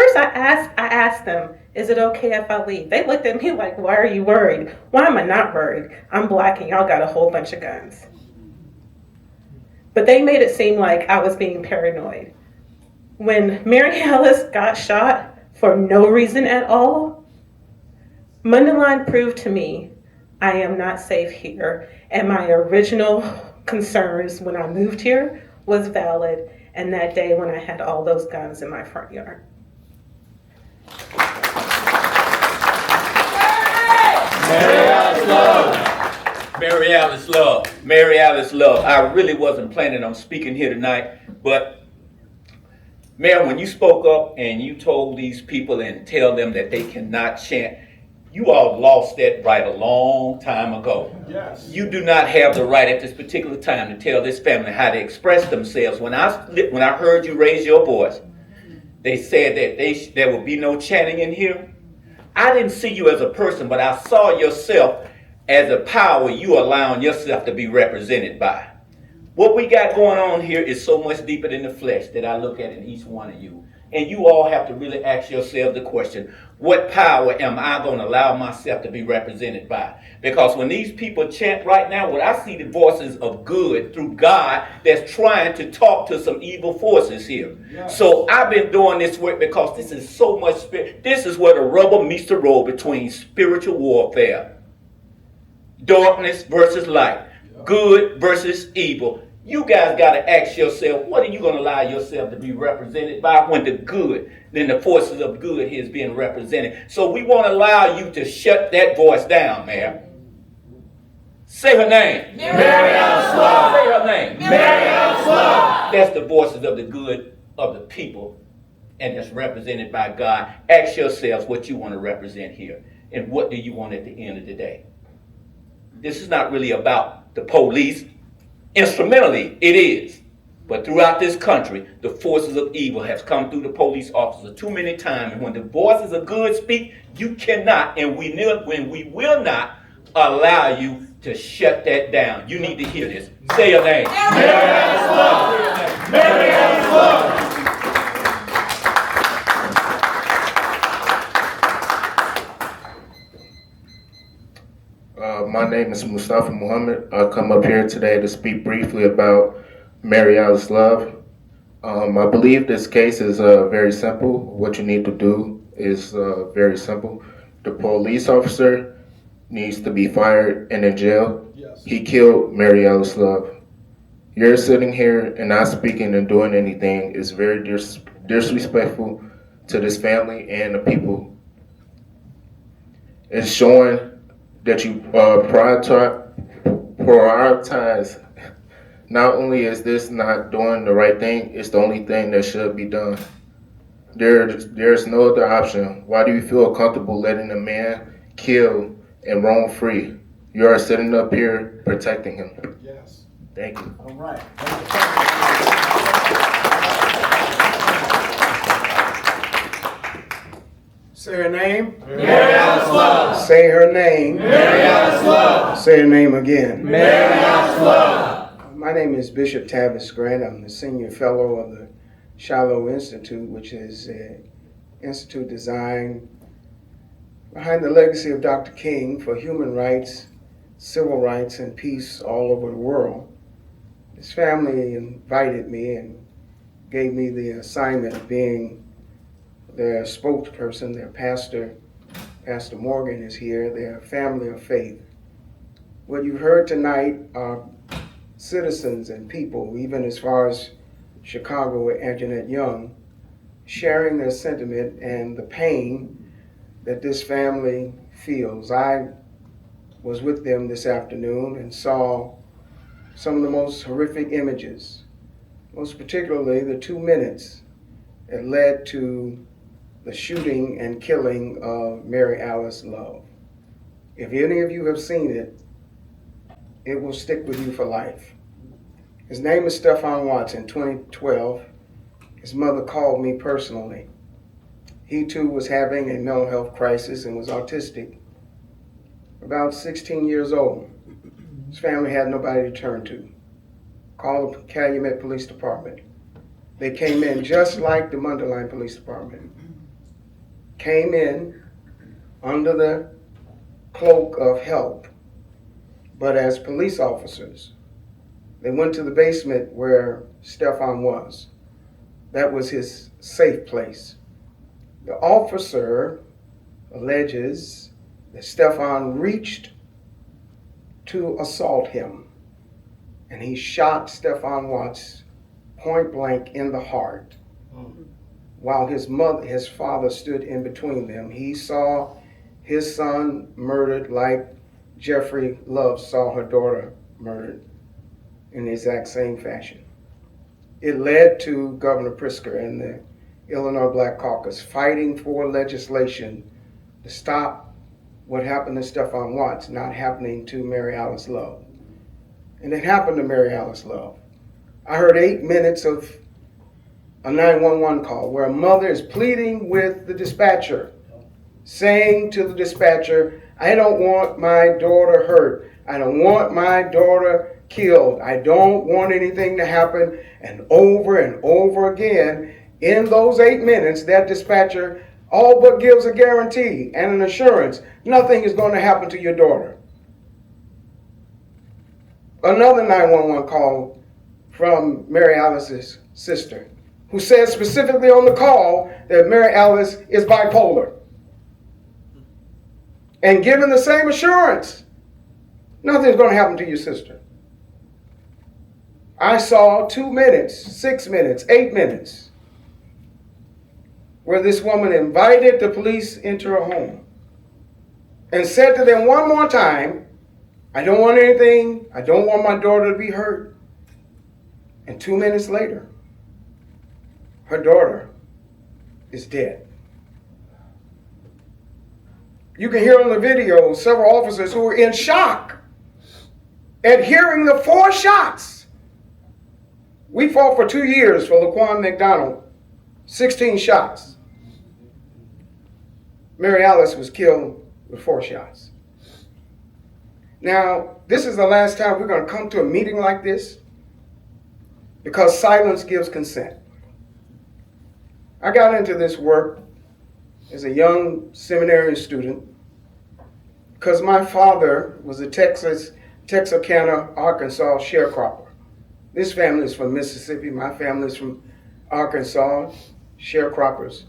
asked them, is it okay if I leave? They looked at me like, why are you worried? Why am I not worried? I'm Black and y'all got a whole bunch of guns. But they made it seem like I was being paranoid. When Mary Alice got shot for no reason at all, Mundelein proved to me I am not safe here, and my original concerns when I moved here was valid, and that day when I had all those guns in my front yard. Mary Alice Love. Mary Alice Love. Mary Alice Love. I really wasn't planning on speaking here tonight, but Mayor, when you spoke up and you told these people and tell them that they cannot chant, you all lost that right a long time ago. Yes. You do not have the right at this particular time to tell this family how to express themselves. When I heard you raise your voice, they said that there would be no chanting in here. I didn't see you as a person, but I saw yourself as a power you allowing yourself to be represented by. What we got going on here is so much deeper than the flesh that I look at in each one of you. And you all have to really ask yourself the question, what power am I going to allow myself to be represented by? Because when these people chant right now, what I see the voices of good through God that's trying to talk to some evil forces here. Yeah. So I've been doing this work because this is so much spirit. This is where the rubber meets the road between spiritual warfare. Darkness versus light. Good versus evil. You guys got to ask yourself, what are you going to allow yourself to be represented by when the good, then the forces of good here is being represented. So we won't allow you to shut that voice down, Mayor. Say her name. Mary Alice Love. Say her name. Mary Alice Love. That's the voices of the good of the people, and that's represented by God. Ask yourselves what you want to represent here, and what do you want at the end of the day. This is not really about the police. Instrumentally, it is. But throughout this country, the forces of evil have come through the police officers too many times. And when the voices of good speak, you cannot, and we will not allow you to shut that down. You need to hear this. Say your name. Mary Alice Love. Mary Alice Love. My name is Mustafa Muhammad. I come up here today to speak briefly about Mary Alice Love. I believe this case is very simple. What you need to do is very simple. The police officer needs to be fired and in jail. He killed Mary Alice Love. You're sitting here and not speaking and doing anything is very disrespectful to this family and the people. It's showing that you prioritize. Not only is this not doing the right thing, it's the only thing that should be done. There's no other option. Why do you feel comfortable letting a man kill and roam free? You are sitting up here protecting him. Yes. Thank you. All right. Say her name. Mary Alice Love. Say her name. Mary Alice Love. Say her name again. Mary Alice Love. My name is Bishop Tavis Grant. I'm the senior fellow of the Shiloh Institute, which is an institute designed behind the legacy of Dr. King for human rights, civil rights, and peace all over the world. This family invited me and gave me the assignment of being their spokesperson. Their pastor, Pastor Morgan, is here. They're a family of faith. What you heard tonight are citizens and people, even as far as Chicago with Anjanette Young, sharing their sentiment and the pain that this family feels. I was with them this afternoon and saw some of the most horrific images, most particularly the 2 minutes that led to the shooting and killing of Mary Alice Love. If any of you have seen it, it will stick with you for life. His name is Stefan Watts. In 2012, his mother called me personally. He too was having a mental health crisis and was autistic. About 16 years old. His family had nobody to turn to. Called the Calumet Police Department. They came in just like the Mundelein Police Department. Came in under the cloak of help, but as police officers. They went to the basement where Stefan was. That was his safe place. The officer alleges that Stefan reached to assault him, and he shot Stefan Watts point blank in the heart. While his father stood in between them. He saw his son murdered like Jeffrey Love saw her daughter murdered in the exact same fashion. It led to Governor Pritzker and the Illinois Black Caucus fighting for legislation to stop what happened to Stefan Watts not happening to Mary Alice Love. And it happened to Mary Alice Love. I heard 8 minutes of a 911 call where a mother is pleading with the dispatcher, saying to the dispatcher, I don't want my daughter hurt. I don't want my daughter killed. I don't want anything to happen. And over again, in those 8 minutes, that dispatcher all but gives a guarantee and an assurance, nothing is going to happen to your daughter. Another 911 call from Mary Alice's sister, who says specifically on the call that Mary Alice is bipolar. And given the same assurance, nothing's going to happen to your sister. I saw 2 minutes, 6 minutes, 8 minutes, where this woman invited the police into her home and said to them one more time, I don't want anything, I don't want my daughter to be hurt. And 2 minutes later, her daughter is dead. You can hear on the video several officers who were in shock at hearing the 4 shots. We fought for 2 years for Laquan McDonald, 16 shots. Mary Alice was killed with 4 shots. Now, this is the last time we're going to come to a meeting like this because silence gives consent. I got into this work as a young seminary student because my father was a Texarkana, Arkansas sharecropper. This family is from Mississippi. My family is from Arkansas, sharecroppers.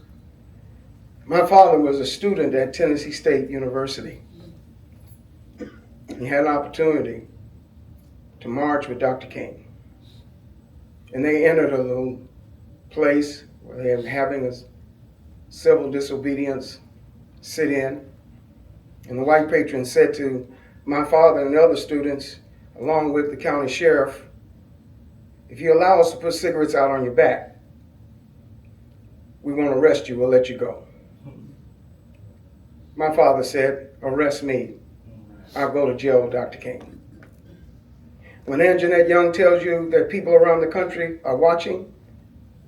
My father was a student at Tennessee State University. He had an opportunity to march with Dr. King. And they entered a little place where they were having a civil disobedience sit-in. And the white patron said to my father and the other students, along with the county sheriff, if you allow us to put cigarettes out on your back, we won't arrest you, we'll let you go. My father said, arrest me. I'll go to jail with Dr. King. When Anjanette Young tells you that people around the country are watching,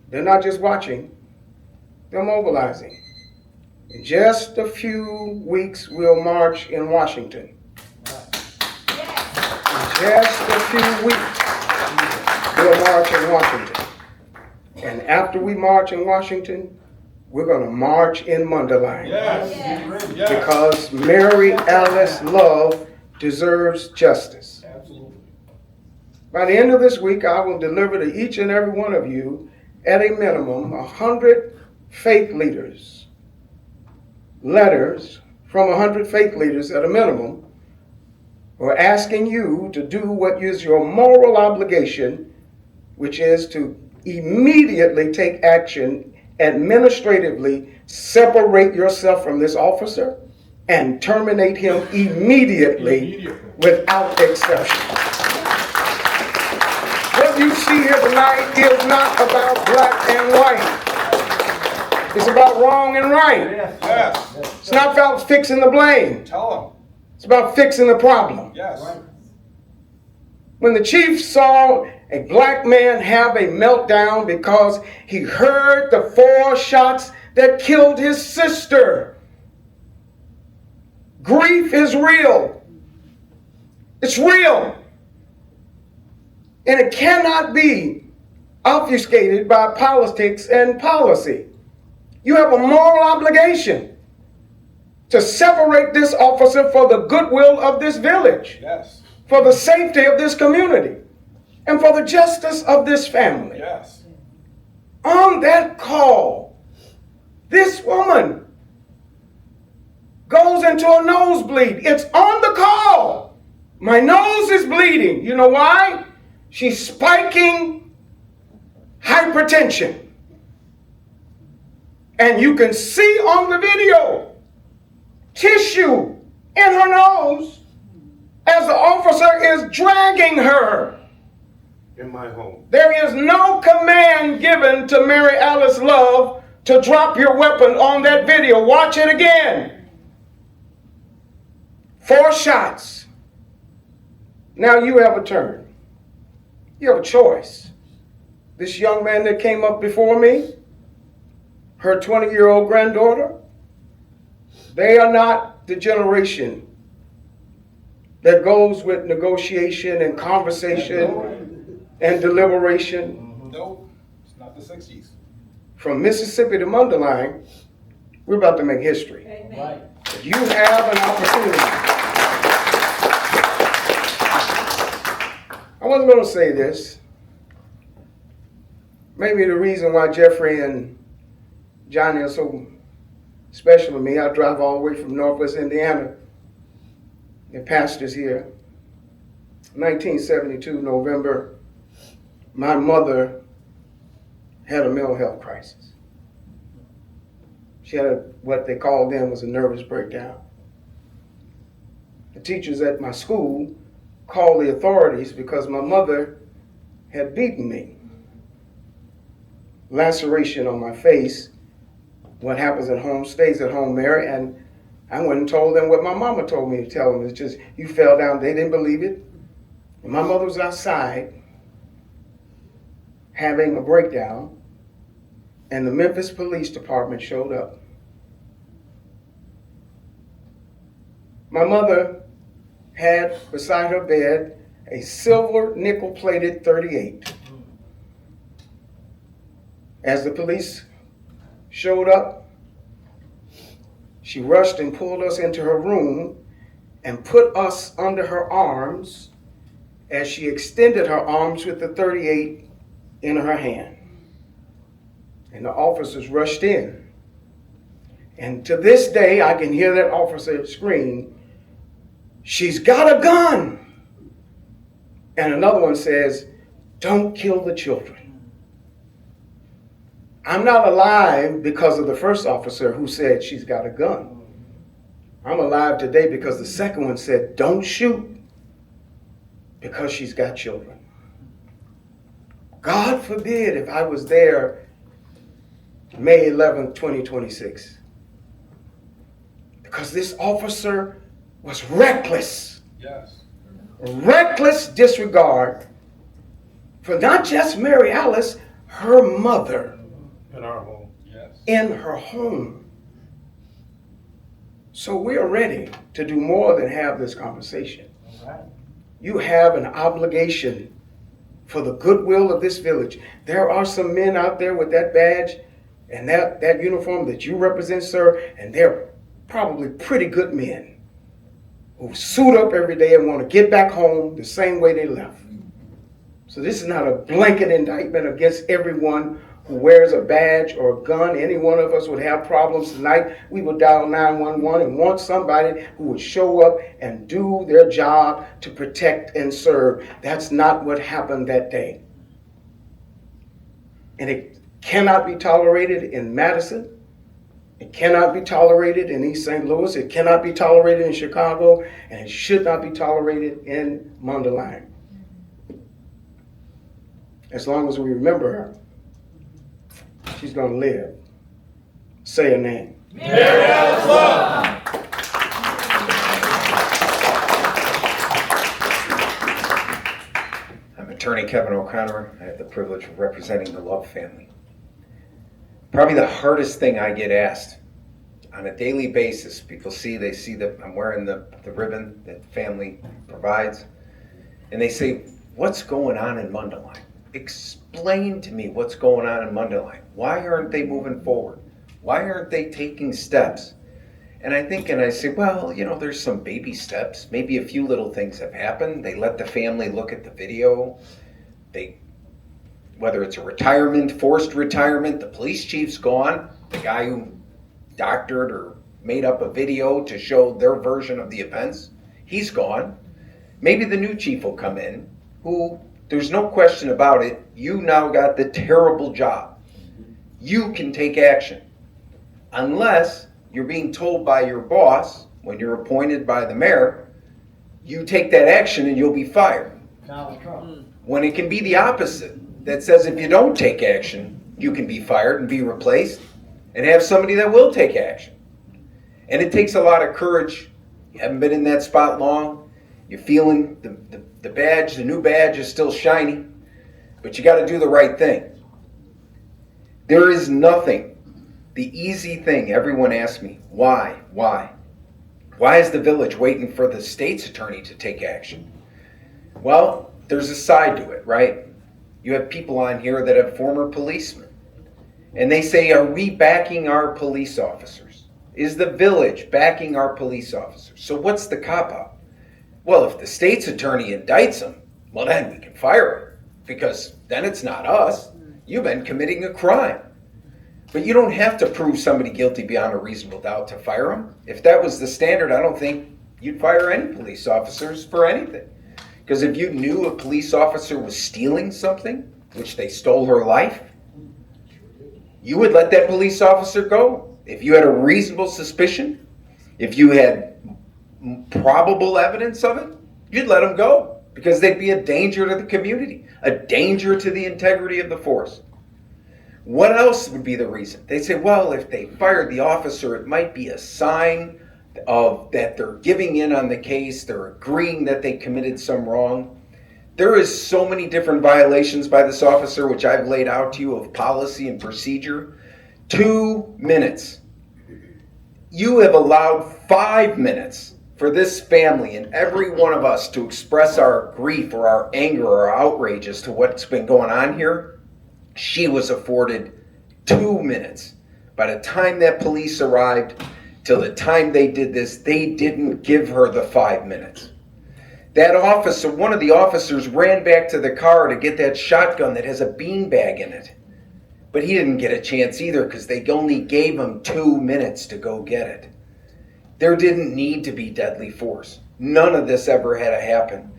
they're not just watching, they're mobilizing. In just a few weeks, we'll march in Washington. In just a few weeks, we'll march in Washington. And after we march in Washington, we're going to march in Mundelein. Yes. Because Mary Alice Love deserves justice. Absolutely. By the end of this week, I will deliver to each and every one of you, at a minimum, 100 faith leaders. Letters from 100 faith leaders at a minimum who are asking you to do what is your moral obligation, which is to immediately take action, administratively separate yourself from this officer and terminate him immediately without exception. What you see here tonight is not about black and white. It's about wrong and right. Yes. It's not about fixing the blame. Tell them. It's about fixing the problem. Yes. When the chief saw a black man have a meltdown because he heard the 4 shots that killed his sister, grief is real. It's real. And it cannot be obfuscated by politics and policy. You have a moral obligation to separate this officer for the goodwill of this village, Yes. for the safety of this community, and for the justice of this family. Yes. On that call, this woman goes into a nosebleed. It's on the call. My nose is bleeding. You know why? She's spiking hypertension. And you can see on the video tissue in her nose as the officer is dragging her. In my home. There is no command given to Mary Alice Love to drop your weapon on that video. Watch it again. 4 shots. Now you have a turn. You have a choice. This young man that came up before me, her 20-year-old granddaughter, they are not the generation that goes with negotiation and conversation and deliberation. Nope. It's not the 60s. From Mississippi to Mundelein, we're about to make history. Right. You have an opportunity. I wasn't going to say this. Maybe the reason why Jeffrey and Johnny are so special to me, I drive all the way from Northwest Indiana. They're pastors here. 1972, November, my mother had a mental health crisis. She had what they called then was a nervous breakdown. The teachers at my school called the authorities because my mother had beaten me. Laceration on my face. What happens at home stays at home, Mary. And I went and told them what my mama told me to tell them. It's just, you fell down. They didn't believe it. And my mother was outside having a breakdown, and the Memphis Police Department showed up. My mother had beside her bed a silver nickel-plated .38. As the police showed up, she rushed and pulled us into her room and put us under her arms as she extended her arms with the .38 in her hand. And the officers rushed in. And to this day, I can hear that officer scream, she's got a gun. And another one says, don't kill the children. I'm not alive because of the first officer who said she's got a gun. I'm alive today because the second one said, don't shoot because she's got children. God forbid if I was there May 11th, 2026. Because this officer was reckless. Yes. Reckless disregard for not just Mary Alice, her mother. In our home. Yes. In her home. So we are ready to do more than have this conversation. You have an obligation for the goodwill of this village. There are some men out there with that badge and that uniform that you represent, sir, and they're probably pretty good men who suit up every day and want to get back home the same way they left. So this is not a blanket indictment against everyone who wears a badge or a gun. Any one of us would have problems tonight. We would dial 911 and want somebody who would show up and do their job to protect and serve. That's not what happened that day. And it cannot be tolerated in Madison. It cannot be tolerated in East St. Louis. It cannot be tolerated in Chicago. And it should not be tolerated in Mundelein. As long as we remember her, she's going to live. Say her name. Mary Alice Love. I'm attorney Kevin O'Connor. I have the privilege of representing the Love family. Probably the hardest thing I get asked on a daily basis. People they see that I'm wearing the ribbon that the family provides. And they say, what's going on in Mundelein? Explain to me what's going on in Mundelein. Why aren't they moving forward? Why aren't they taking steps? And I say, well, there's some baby steps. Maybe a few little things have happened. They let the family look at the video. Whether it's a retirement, forced retirement, the police chief's gone. The guy who doctored or made up a video to show their version of the events, he's gone. Maybe the new chief will come in, who, there's no question about it, you now got the terrible job. You can take action. Unless you're being told by your boss, when you're appointed by the mayor, you take that action and you'll be fired. When it can be the opposite, that says if you don't take action, you can be fired and be replaced, and have somebody that will take action. And it takes a lot of courage. You haven't been in that spot long. You're feeling the badge, the new badge is still shiny, but you got to do the right thing. There is nothing. The easy thing, everyone asks me, why? Why is the village waiting for the state's attorney to take action? Well, there's a side to it, right? You have people on here that have former policemen. And they say, are we backing our police officers? Is the village backing our police officers? So what's the cop-out? Well, if the state's attorney indicts them, well, then we can fire him. Because then it's not us. You've been committing a crime. But you don't have to prove somebody guilty beyond a reasonable doubt to fire them. If that was the standard, I don't think you'd fire any police officers for anything. Because if you knew a police officer was stealing something, which they stole her life, you would let that police officer go. If you had a reasonable suspicion, if you had probable evidence of it, you'd let them go. Because they'd be a danger to the community, a danger to the integrity of the force. What else would be the reason? They'd say, well, if they fired the officer, it might be a sign of that they're giving in on the case, they're agreeing that they committed some wrong. There is so many different violations by this officer, which I've laid out to you, of policy and procedure. 2 minutes. You have allowed 5 minutes for this family and every one of us to express our grief or our anger or our outrage as to what's been going on here. She was afforded 2 minutes. By the time that police arrived, till the time they did this, they didn't give her the 5 minutes. That officer, one of the officers, ran back to the car to get that shotgun that has a beanbag in it. But he didn't get a chance either because they only gave him 2 minutes to go get it. There didn't need to be deadly force. None of this ever had to happen.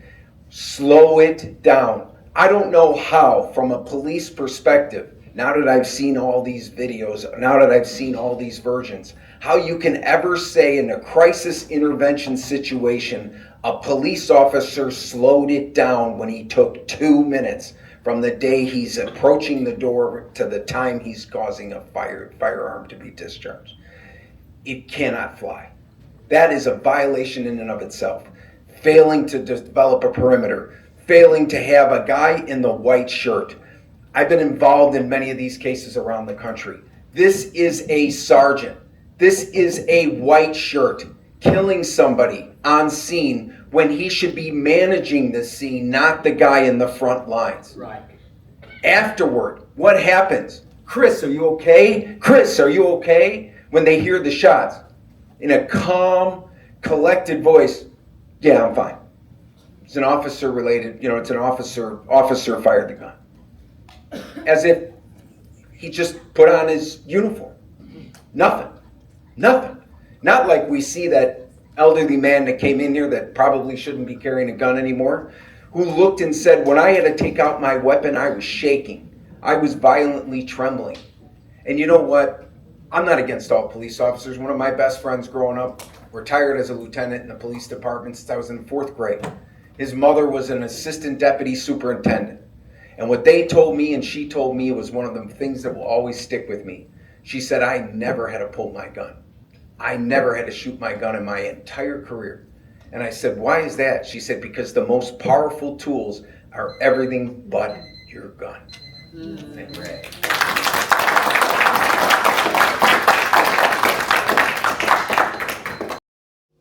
Slow it down. I don't know how, from a police perspective, now that I've seen all these videos, now that I've seen all these versions, how you can ever say in a crisis intervention situation, a police officer slowed it down when he took 2 minutes from the day he's approaching the door to the time he's causing a firearm to be discharged. It cannot fly. That is a violation in and of itself. Failing to develop a perimeter, failing to have a guy in the white shirt. I've been involved in many of these cases around the country. This is a sergeant. This is a white shirt killing somebody on scene when he should be managing the scene, not the guy in the front lines. Right. Afterward, what happens? Chris, are you okay? Chris, are you okay? When they hear the shots, in a calm, collected voice, yeah, I'm fine. It's an officer related, it's an officer fired the gun. As if he just put on his uniform. Nothing. Not like we see that elderly man that came in here that probably shouldn't be carrying a gun anymore, who looked and said, when I had to take out my weapon, I was shaking. I was violently trembling. And you know what? I'm not against all police officers. One of my best friends growing up, retired as a lieutenant in the police department since I was in 4th grade. His mother was an assistant deputy superintendent. And what they told me and she told me was one of the things that will always stick with me. She said, I never had to pull my gun. I never had to shoot my gun in my entire career. And I said, why is that? She said, because the most powerful tools are everything but your gun. Thank you.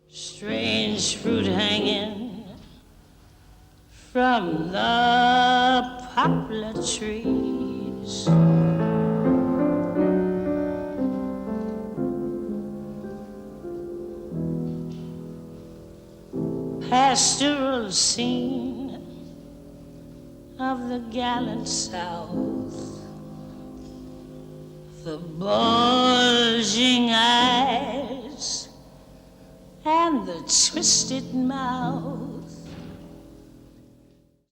Strange fruit hanging from the poplar trees. Pastoral scene of the gallant South, the bulging eyes and the twisted mouth.